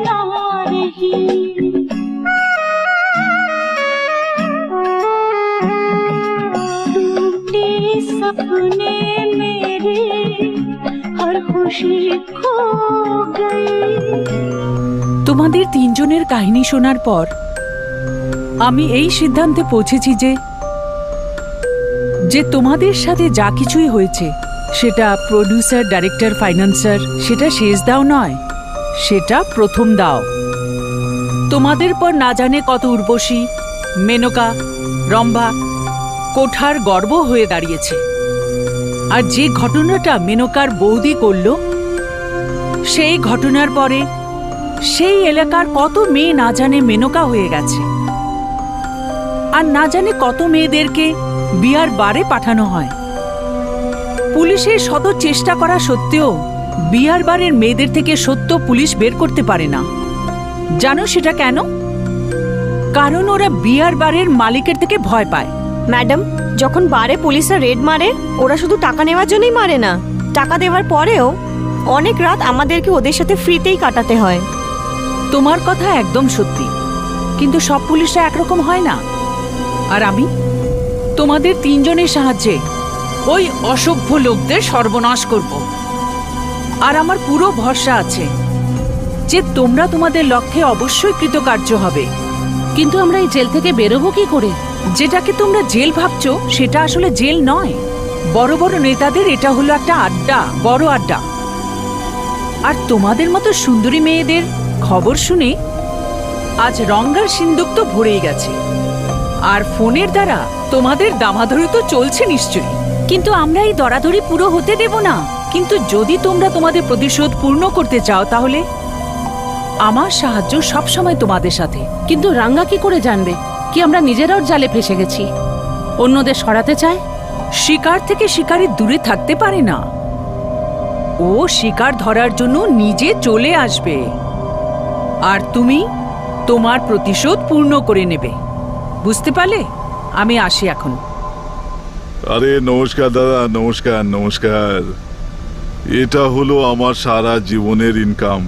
ना रही। टूटे सपने मेरे हर खुशी खो गई। তোমাদের তিনজনের কাহিনী শোনার পর আমি এই সিদ্ধান্তে পৌঁছেছি যে তোমাদের সাথে যা কিছুই হয়েছে, সেটা প্রোডিউসার, ডাইরেক্টর, ফাইন্যান্সার, সেটা শেষ দাও নয়, সেটা প্রথম দাও। তোমাদের পর না জানে কত উর্বশী, মেনকা, রম্ভা কোঠার গর্ব হয়ে দাঁড়িয়েছে। আর যে ঘটনাটা মেনকার বৌদি করল, সেই ঘটনার পরে সেই এলাকার কত মেয়ে না জানে মেনকা হয়ে গেছে। আর না জানে কত মেয়েদেরকে বিয়ার বারে পাঠানো হয়। পুলিশের শত চেষ্টা করা সত্ত্বেও বিয়ার বারের মেয়েদের থেকে সত্য পুলিশ বের করতে পারে না। জানো সেটা কেন? কারণ ওরা বিয়ার বারের মালিকের থেকে ভয় পায়। ম্যাডাম, যখন বারে পুলিশরা রেড মারে, ওরা শুধু টাকা নেওয়ার জন্যই মারে না, টাকা দেওয়ার পরেও অনেক রাত আমাদেরকে ওদের সাথে ফ্রিতেই কাটাতে হয়। তোমার কথা একদম সত্যি, কিন্তু সব পুলিশরা একরকম হয় না। আর আমি তোমাদের তিনজনের সাহায্যে ওই অসভ্য লোকদের সর্বনাশ করব। আর আমার পুরো ভরসা আছে যে তোমরা তোমাদের লক্ষ্যে অবশ্যই কৃতকার্য হবে। কিন্তু আমরা এই জেল থেকে বেরোবো কি করে? যেটাকে তোমরা জেল ভাবছো, সেটা আসলে জেল নয়। বড় বড় নেতাদের এটা হলো একটা আড্ডা, বড় আড্ডা। আর তোমাদের মতো সুন্দরী মেয়েদের খবর শুনে আজ রঙ্গার সিন্দুক তো ভরেই গেছে। আর ফোনের দ্বারা তোমাদের দামাধরি তো চলছে নিশ্চয়ই। কিন্তু আমরা এই দরাদরি পুরো হতে দেব না। কিন্তু যদি তোমরা তোমাদের প্রতিশোধ পূর্ণ করতে চাও, তাহলে আমার সাহায্য সবসময় তোমাদের সাথে। কিন্তু রাঙ্গা কি করে জানবে কি আমরা নিজেরাও জালে ফেসে গেছি? অন্যদের সরাতে চায়। শিকার থেকে শিকারি দূরে থাকতে পারে না। ও শিকার ধরার জন্য নিজে চলে আসবে, আর তুমি তোমার প্রতিশোধ পূর্ণ করে নেবে। বুঝতে পারলে? আমি আসি এখন। আরে নমস্কার দাদা, নমস্কার নমস্কার। এটা হলো আমার সারা জীবনের ইনকাম।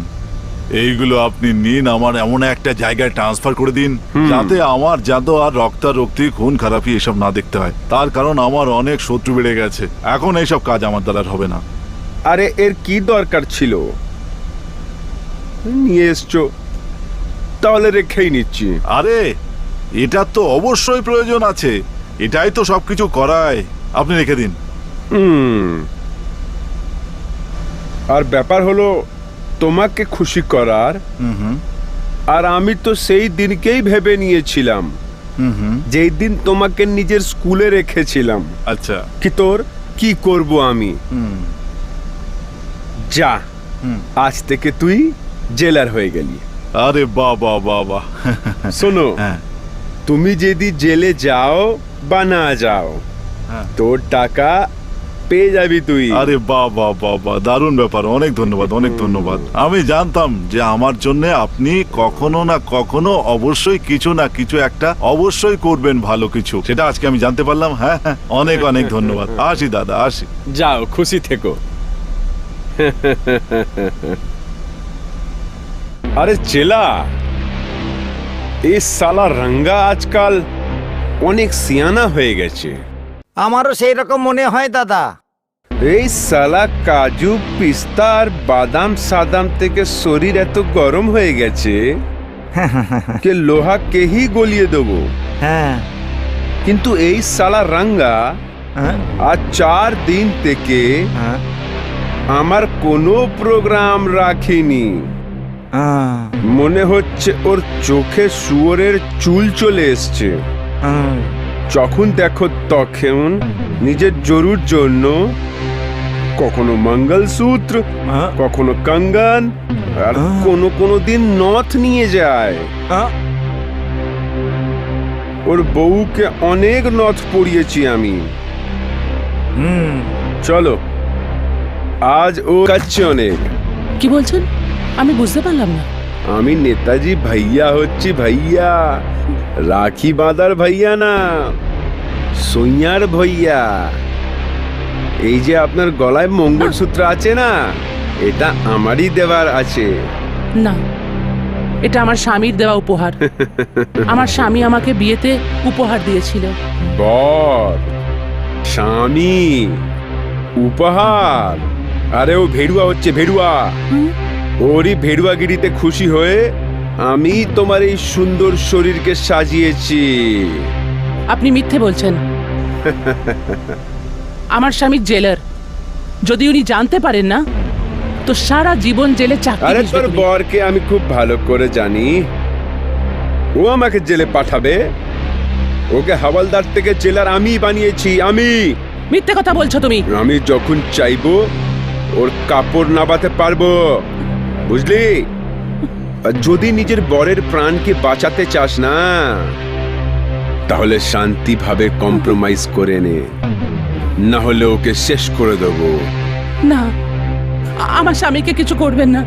এইগুলো আপনি নিন, আমার এমন একটা জায়গায় ট্রান্সফার করে দিন যাতে আমার যাদু আর রক্তারক্তি খুন খারাপি এসব না দেখতে হয়। তার কারণ আমার অনেক শত্রু বেড়ে গেছে, এখন এইসব কাজ আমার দ্বারা হবে না। আরে এর কি দরকার ছিল? নিয়ে এসছো, তাহলে রেখেই নিচ্ছি। আরে এটা তো অবশ্যই প্রয়োজন আছে, এটাই তো সবকিছু করায়। আপনি রেখে দিন। আর ব্যাপার হলো তোমাকে খুশি করার, আর আমি তো সেই দিনকেই ভেবে নিয়েছিলাম যেই দিন তোমাকে নিজের স্কুলে রেখেছিলাম। আচ্ছা, কি তোর কি করব আমি। যা, আজ থেকে তুই জেলার হয়ে গেলি। আরে বাবা বাবা। শোনো, হ্যাঁ। তুমি যদি জেলে যাও বা না যাও, তোর টাকা পেয়ে যাবি তুই। আরে বাবা বাবা, দারুণ ব্যাপার। অনেক ধন্যবাদ, অনেক ধন্যবাদ। আমি জানতাম যে আমার জন্য আপনি কখনো না কখনো অবশ্যই কিছু না কিছু একটা অবশ্যই করবেন, ভালো কিছু। সেটা আজকে আমি জানতে পারলাম। হ্যাঁ হ্যাঁ, অনেক অনেক ধন্যবাদ। আসি দাদা, আসি। যাও, খুশি থেকো। আরে চেলা, এই সালা রঙ্গা আজকাল অনেক সিয়ানা হয়ে গেছে। আমারও সেই রকম মনে হয় দাদা। এই সালা কাজু পিস্তা আর বাদাম সাদাম থেকে শরীর এত গরম হয়ে গেছে যে লোহা কেহি গলিয়ে দেবো। হ্যাঁ, কিন্তু এই সালা রঙ্গা আজ 4 দিন থেকে আমার কোনো প্রোগ্রাম রাখিনি। মনে হচ্ছে ওর চোখে শুয়োরের চুল চলে এসছে। যখন দেখো তখন নিজের জরুর জন্য কখনো মঙ্গলসূত্র, কখনো কঙ্গন, আর কোনো দিন নথ নিয়ে যায়। ওর বউকে অনেক নথ পরিয়েছি আমি। চলো, আজ ও কাচ্ছে অনেক। কি বলছেন? আমি বুঝতে পারলাম না। আমি নেতাজি ভাইয়া হচ্ছি, ভাইয়া। রাখি বাঁধার ভাইয়া না, সৈয়ার ভাইয়া। এই যে আপনার গলায় মঙ্গলসূত্র আছে না, এটা আমারই দেওয়ার আছে। না, এটা আমার স্বামীর দেওয়া উপহার। আমার স্বামী আমাকে বিয়েতে উপহার দিয়েছিল। বর, স্বামী, উপহার? আরে ও ভেড়ুয়া হচ্ছে, ভেড়ুয়া। ওরই ভেড়ুয়াগিরিতে খুশি হয়ে আমি তোমার এই সুন্দর শরীরকে সাজিয়েছি। আপনি মিথ্যে বলছেন। আমার স্বামী জেলার। যদি উনি জানতে পারেন না, তো সারা জীবন জেলে চাকরি। আরে তোর বরকে আমি খুব ভালো করে জানি। ও আমাকে জেলে পাঠাবে? ওকে হাওলদার থেকে জেলার আমি বানিয়েছি, আমি। মিথ্যে কথা বলছো তুমি। আমি যখন চাইবো ওর কাপড় নাবাতে পারবো, বুঝলি? আর যদি নিজের বরের প্রাণকে বাঁচাতে চাস না, তাহলে শান্তিভাবে কম্প্রোমাইজ করে নে, না হলে ওকে শেষ করে দেবো। না, আমার স্বামীকে কিছু করবেন না।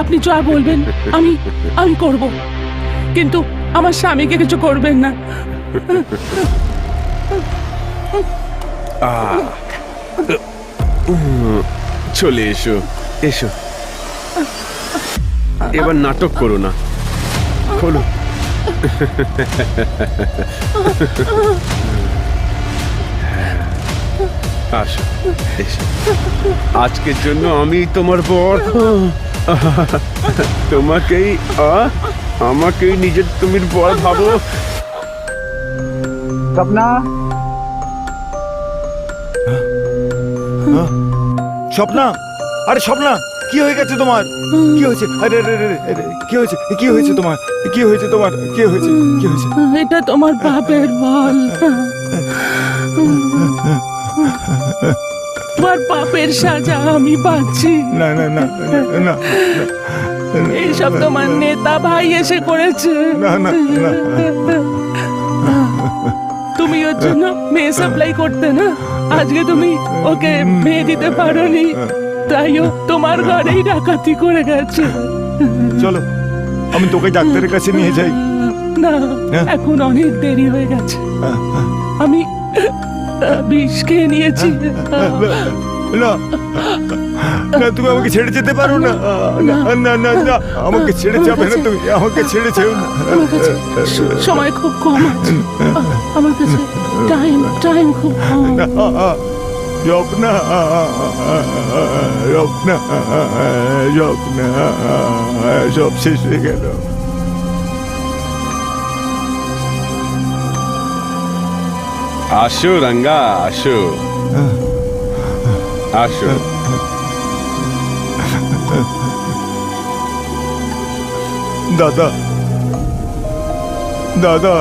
আপনি যা বলবেন আমি করব, কিন্তু আমার স্বামীকে কিছু করবেন না। চলে এসো, এসো। এবার নাটক করো না, খোলো। আসো, এসো। আজকের জন্য আমি তোমার বর। তোমাকেই আমাকেই নিজের তুমির বর ভাবো। सपना স্বপ্না, আরে স্বপ্না, কি হয়ে গেছে তোমার? কি হয়েছে? আরে আরে আরে আরে, কি হয়েছে? কি হয়েছে তোমার? কি হয়েছে তোমার? কি হয়েছে? কি হয়েছে? এটা তোমার পাপের ফল। তোমার পাপের সাজা আমি পাচ্ছি। না না না না, এইসব তোমার নেতা ভাই এসে করেছে। না না না। তুমিও জন্য মেয়ে সাপ্লাই করতে না, আজকে তুমি ওকে মেয়ে দিতে পারোনি, তাই ও তোমার ঘরেই ডাকাতি করে গেছে। চলো আমি তোকে ডাক্তারের কাছে নিয়ে যাই। না, এখন অনেক দেরি হয়ে গেছে। আমি বিষ খেয়ে নিয়েছি। না না, তুমি আমাকে ছেড়ে যেতে পারো না। না না না না, আমাকে ছেড়ে যাবে না, তুমি আমাকে ছেড়ে যেও না। আমার কাছে সময় খুব কম আছে, আমার কাছে টাইম খুব কম। রপ্না, রপ্না, রপ্না, সব শেষ হয়ে গেল। আসো রঙ্গা, আসো আসো। দাদা, দাদা,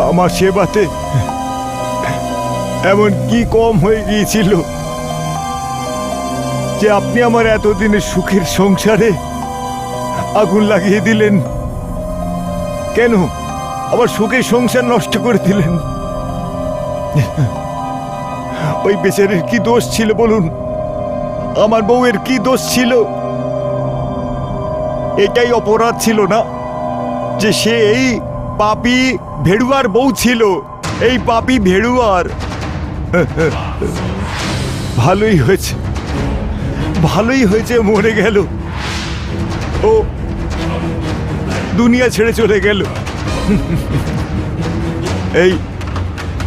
আমার সেবাতে এমন কি কম হয়ে গিয়েছিল যে আপনি আমার এতদিনের সুখের সংসারে আগুন লাগিয়ে দিলেন? কেন আমার সুখের সংসার নষ্ট করে দিলেন? ওই বেচারের কি দোষ ছিল বলুন? আমার বউয়ের কি দোষ ছিল? এটাই অপরাধ ছিল না যে সে এই পাপী ভেড়ুয়ার বউ ছিল? এই পাপী ভেড়ুয়ার। ভালোই হয়েছে, ভালোই হয়েছে মরে গেল। ও দুনিয়া ছেড়ে চলে গেল।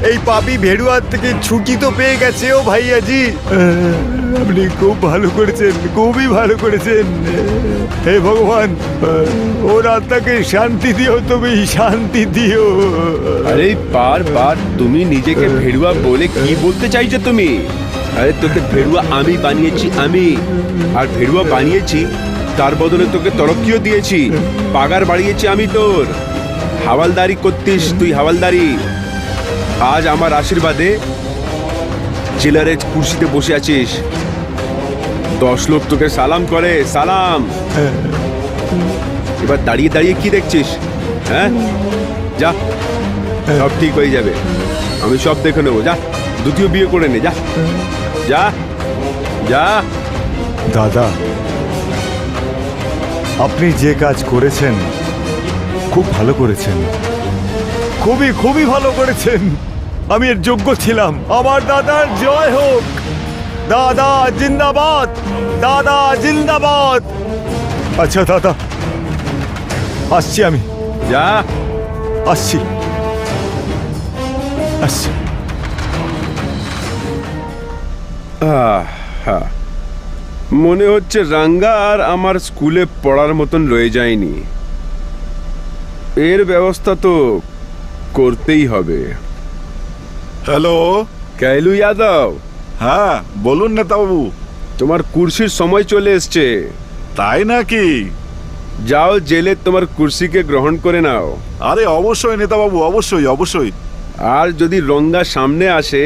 এই পাপী ভেড়ুয়ার থেকে ছুটি তো পেয়ে গেছে। ও ভাইয়াজি, আপনি খুব ভালো করেছেন, খুবই ভালো করেছেন। হে ভগবান, ওর আত্মাকে শান্তি দিও, তুমি শান্তি দিও। আরে বারবার তুমি নিজেকে ভেড়ুয়া বলে কি বলতে চাইছো তুমি? আরে তোকে ভেড়ুয়া আমি বানিয়েছি, আমি। আর ভেড়ুয়া বানিয়েছি তার বদলে তোকে তরক্কিও দিয়েছি, পাগার বাড়িয়েছি আমি তোর। হাওয়ালদারি করতিস তুই, হাওয়ালদারি। আজ আমার আশীর্বাদে জেলারের কুর্সিতে বসে আছিস। 10 লোক তোকে সালাম করে, সালাম। এবার দাঁড়িয়ে দাঁড়িয়ে কি দেখছিস? হ্যাঁ, যা, সব ঠিক হয়ে যাবে, আমি সব দেখে নেবো। যা, দ্বিতীয় বিয়ে করে নে, যা যা যা। দাদা, আপনি যে কাজ করেছেন খুব ভালো করেছেন, খুবই খুবই ভালো করেছেন। আমি এর যোগ্য ছিলাম। আমার দাদার জয় হোক। দাদা জিন্দাবাদ, দাদা জিন্দাবাদ। আচ্ছা দাদা, আসছি আমি, যা, আসছি আসছি। মনে হচ্ছে রাঙ্গা আর আমার স্কুলে পড়ার মতন রয়ে যায়নি। এর ব্যবস্থা তো করতেই হবে। হ্যালো, कैलू यादव, হ্যাঁ বলুন নেতাবাবু। তোমার কুর্সির সময় চলে এসছে। তাই নাকি? যাও জেলে তোমার কুর্সিকে গ্রহণ করে নাও। আরে অবশ্যই নেতাবাবু, অবশ্যই অবশ্যই। আর যদি রঙ্গা সামনে আসে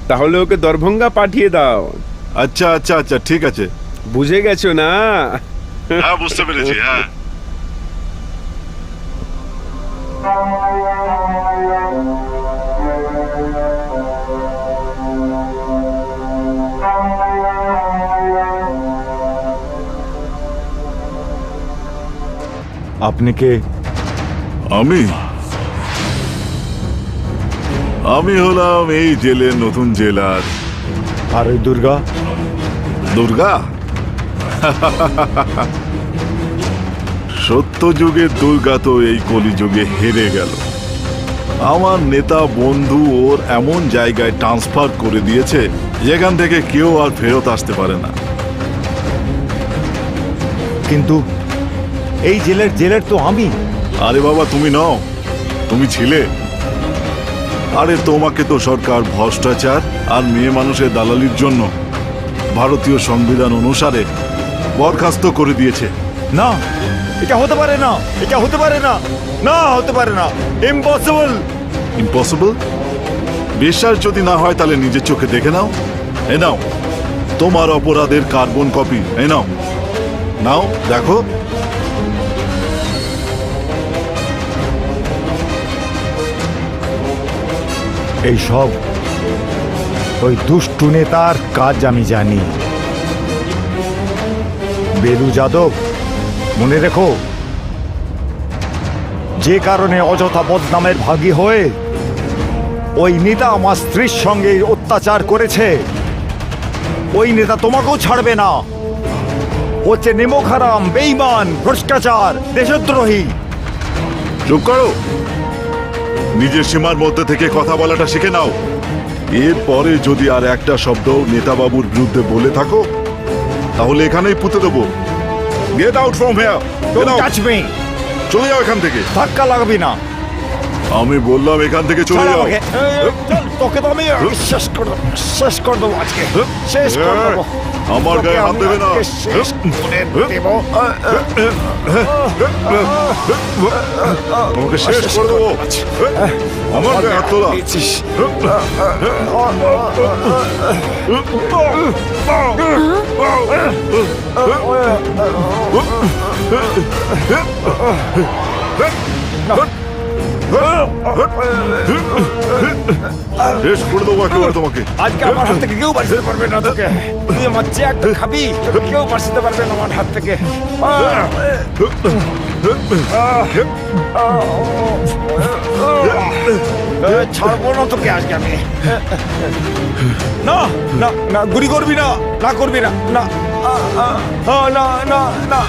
তাহলে ওকে দরভঙ্গা পাঠিয়ে দাও। আচ্ছা আচ্ছা আচ্ছা, ঠিক আছে। বুঝে গেছো না? হ্যাঁ বুঝতে পেরেছি, হ্যাঁ। আপনি কে? আমি হলাম এই জেলের নতুন জেলার। আর ওই দুর্গা? দুর্গা? সত্য যুগের দুর্গা তো এই কলিযুগে হেরে গেল। আমার নেতা বন্ধু ওর এমন জায়গায় ট্রান্সফার করে দিয়েছে যেখান থেকে কেউ আর ফেরত আসতে পারে না। কিন্তু এই জেলের তো আমি। আরে বাবা, তুমি নও, তুমি ছিলে। আরে তোমাকে তো সরকার ভ্রষ্টাচার আর মেয়ে মানুষের দালালির জন্য ভারতীয় সংবিধান অনুসারে বরখাস্ত করে দিয়েছে। না, এটা হতে পারে না, এটা হতে পারে না, না হতে পারে না, ইম্পসিবল। ইম্পসিবল? বিশ্বাস যদি না হয় তাহলে নিজের চোখে দেখে নাও। এ নাও তোমার অপরাধের কার্বন কপি, এ নাও, নাও দেখো। এই সব ওই দুষ্টু নেতার কাজ আমি জানি। বেলু যাদব, মনে রেখো, যে কারণে অযথা বদনামের ভাগী হয়ে ওই নেতা আমার স্ত্রীর সঙ্গে অত্যাচার করেছে, ওই নেতা তোমাকেও ছাড়বে না। হচ্ছে নেমক হারাম, বেঈমান, ভ্রষ্টাচার, দেশদ্রোহী। চুপ করো, নিজের সীমার মধ্যে থেকে কথা বলাটা শিখে নাও। এরপরে যদি আর একটা শব্দ নেতাবাবুর বিরুদ্ধে বলে থাকো তাহলে এখানেই পুঁতে দেবো। Get out from here. Don't touch me! চলে যাও এখান থেকে। ধাক্কা লাগবি না। আমি বললাম এখান থেকে চলে ছাড় যাও। আমাকে। চল, তোকে তো আমি শেষ করে দেবো আজকে। শেষ করে দেবো। আমার গায়ে হাত দেবে না। তোকে শেষ করে দেবো। তোমাকে শেষ করে দেবো। আমার গায়ে হাত তোলা। পেয়েছিস। শেষ করে দেবো একেবারে তোমাকে। আজকে আমার হাত থেকে কেউ বাঁচতে পারবে না তোকে। তুই আমার চেয়ে খাবি, তোকে কেউ বাঁচতে পারবে না আমার হাত থেকে। ছাড়বো না তোকে আজকে আমি। না না না, গুলি করবি না, না করবি না, না না না না না।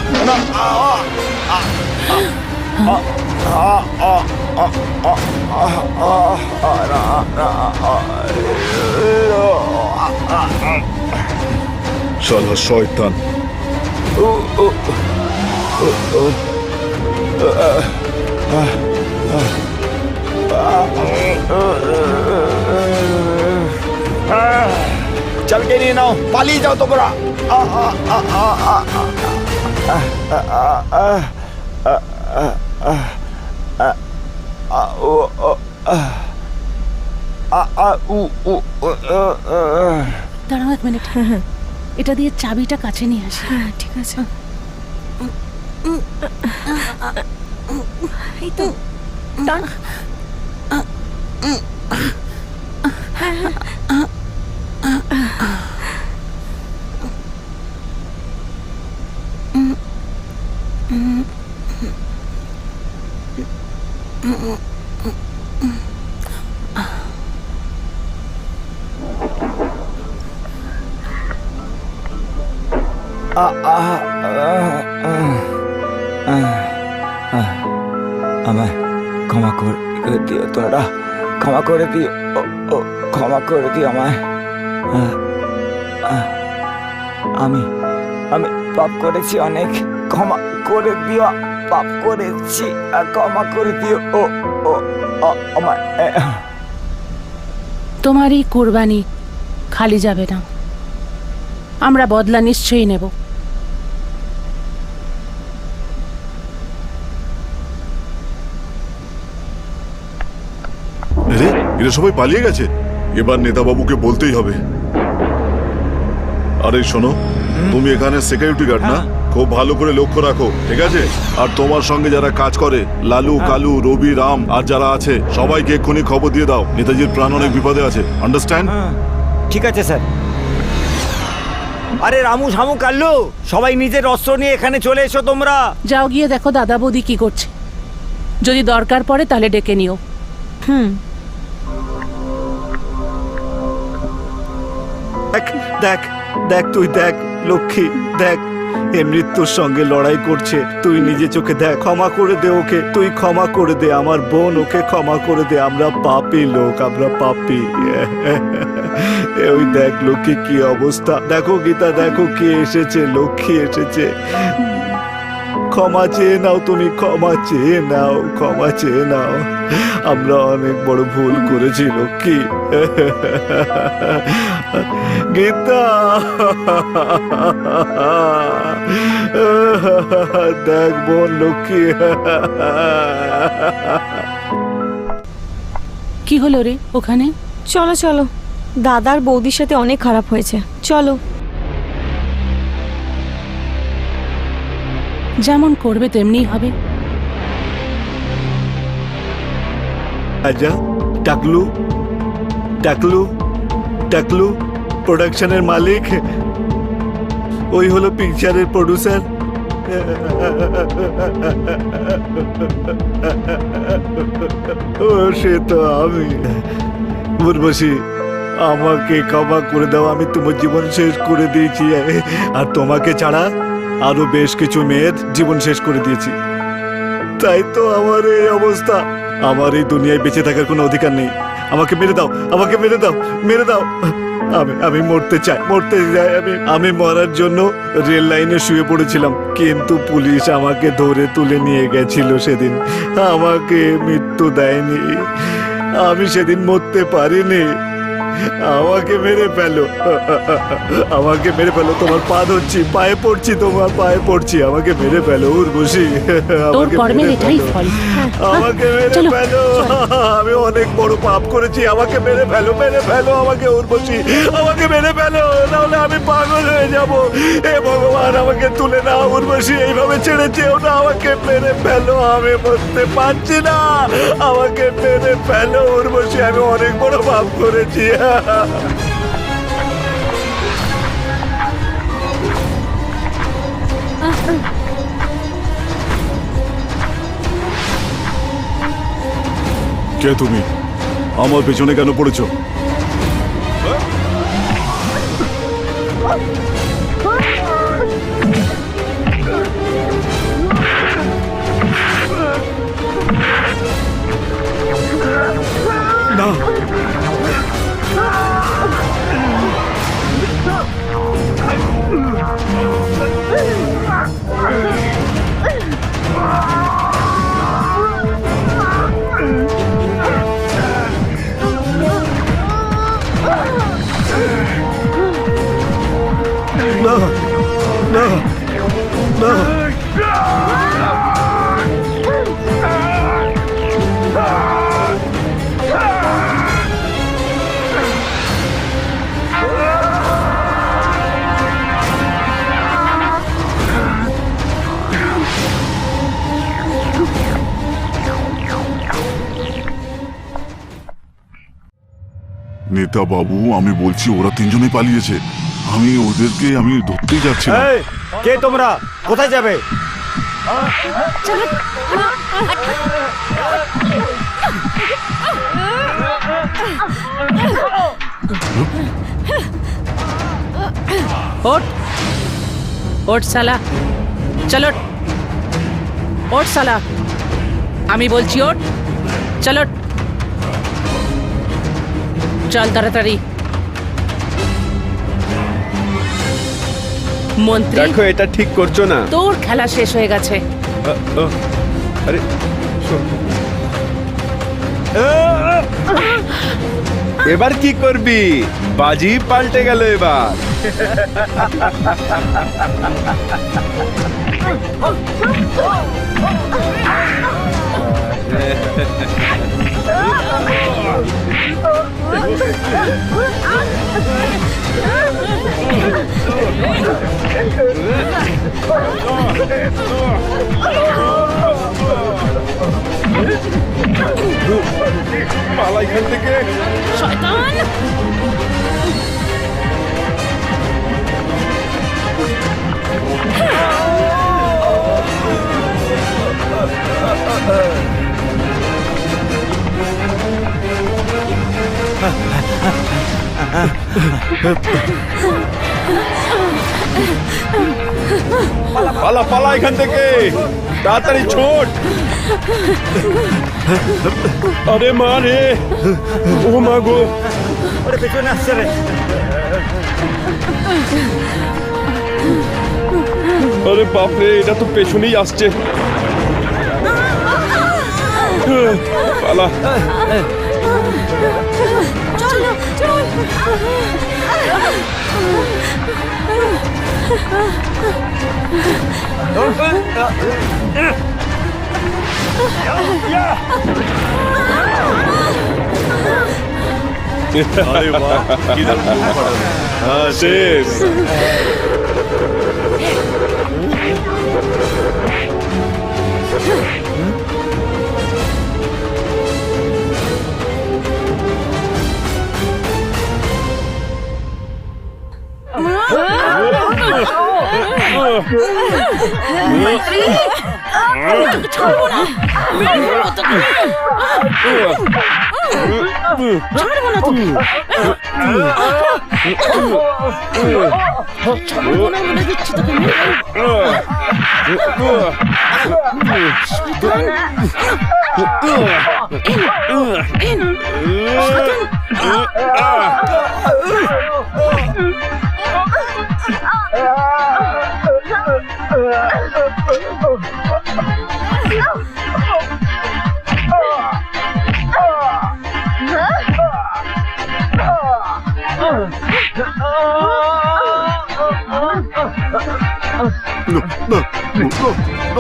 শালা শয়তান। चल के नहीं नाओ, पाली जाओ तो बड़ा। দাঁড়াও 1 মিনিট, এটা দিয়ে চাবিটা কাছে নিয়ে আসি। হ্যাঁ ঠিক আছে। এই তো টান। আমায় ক্ষমা করে দিও তোমরা, ক্ষমা করে দিও, ক্ষমা করে দিও আমায়। আমি আমি পাপ করেছি অনেক, ক্ষমা করে দিও, পাপ করেছি, ক্ষমা করে দিও। আমায়। তোমার এই কোরবানি খালি যাবে না, আমরা বদলা নিশ্চয়ই নেব। আরে এরা সবাই পালিয়ে গেছে। এবার নেতাবাবুকে বলতেই হবে। আরে শোনো, তুমি এখানে সিকিউরিটি গার্ড না? খুব ভালো করে লক্ষ্য রাখো, ঠিক আছে? আর তোমার সঙ্গে যারা কাজ করে, লালু, কালু, রবি, রাম আর যারা আছে সবাইকে এক্ষুনি খবর দিয়ে দাও। নেতাজির প্রাণ অনেক বিপদে আছে, আন্ডারস্ট্যান্ড? ঠিক আছে স্যার। আরে রামু, শামু, কাল্লু, সবাই নিজের অস্ত্র নিয়ে এখানে চলে এসো তোমরা। যাও গিয়ে দেখো দাদা বৌদি কি করছে, যদি দরকার পড়ে তাহলে ডেকে নিও। হুম। দেখ দেখ দেখ, তুই দেখ লক্ষ্মী, দেখ এ মৃত্যুর সঙ্গে লড়াই করছে। তুই নিজে চোখে দেখ, ক্ষমা করে দে ওকে, তুই ক্ষমা করে দে আমার বোন, ওকে ক্ষমা করে দে। আমরা পাপী লোক, আমরা পাপী। ওই দেখ লক্ষ্মী কি অবস্থা, দেখো গীতা, দেখো কে এসেছে, লক্ষ্মী এসেছে। ক্ষমা চেয়ে নাও তুমি, ক্ষমা চেয়ে নাও, ক্ষমা চেয়ে নাও। আমরা অনেক বড় ভুল করেছি লক্ষ্মী। গীতা, দেখ বোন লক্ষ্মী। কি হলো রে ওখানে? চলো চলো, দাদার বৌদির সাথে অনেক খারাপ হয়েছে, চলো। যেমন করবে তেমনি হবে। রাজা, টাকলু, টাকলু টাকলু প্রোডাকশনের মালিক, ওই হলো পিকচারের প্রডিউসার। ও সে তো আমি। উর্বশী, আমাকে ক্ষমা করে দাও, আমি তোমার জীবন শেষ করে দিয়েছি, আর তোমাকে ছাড়া আরো বেশ কিছু মেয়ের জীবন শেষ করে দিয়েছি। তাই তো আমার এই অবস্থা। আমার এই দুনিয়ায় বেঁচে থাকার কোনো অধিকার নেই। আমাকে মেরে দাও, আমাকে মেরে দাও, মেরে দাও। আমি মরতে চাই, মরতে চাই। আমি মরার জন্য রেল লাইনে শুয়ে পড়েছিলাম, কিন্তু পুলিশ আমাকে ধরে তুলে নিয়ে গেছিল সেদিন। আমাকে মৃত্যু দেয়নি, আমি সেদিন মরতে পারিনি। আমাকে মেরে ফেলো, আমাকে মেরে ফেলো। তোমার পা ধরছি, পায়ে পড়ছি, তোমার পায়ে পড়ছি, আমাকে মেরে ফেলো উর্বশী। তোর কর্মের এটাই ফল। আমাকে মেরে ফেলো, আমি অনেক বড় পাপ করেছি। আমাকে মেরে ফেলো, মেরে ফেলো আমাকে উর্বশী, আমাকে মেরে ফেলো, নাহলে আমি পাগল হয়ে যাব। এ ভগবান, আমাকে তুলে নাও উর্বশী, এইভাবে ছেড়ে যেও না, আমাকে মেরে ফেলো, আমি মরতে পারছি না। আমাকে মেরে ফেলো উর্বশী, আমি অনেক বড় পাপ করেছি। কে তুমি? আমার পেছনে কেন পড়েছো? না, না, না, না। নেতা বাবু, আমি বলছি ওরা তিনজনে পালিয়েছে। আমি ওদেরকে ধরতেই যাচ্ছি না। এই, কে তোমরা? কোথায় যাবে? ওঠ ওঠ সালা, চলো ওঠ সালা, আমি বলছি ওঠ, চলো চল তাড়াতাড়ি। মন্ত্রী, দেখো এটা ঠিক করছো না। তোর খেলা শেষ হয়ে গেছে। আরে এবার কি করবি? বাজি পাল্টে গেল এবার। পালা এখান থেকে। শয়তান! পালা পালা এখান থেকে, তাড়াতাড়ি ছোট। আরে মা রে, ও মা গো, ওরে পেছনে আসছে রে। আরে বাপরে, এটা তো পেছনেই আসছে। পালা। চলো চল। अरे वाह, किधर मुंह पड़ा? हाँ, শেষ।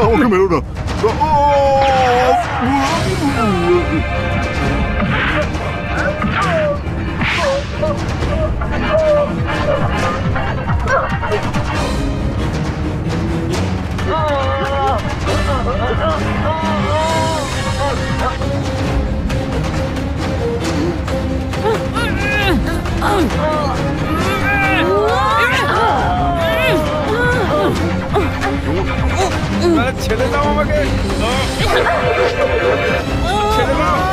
আমাকে মেরো না। ছেড়ে দাও আমাকে, ছেড়ে দাও।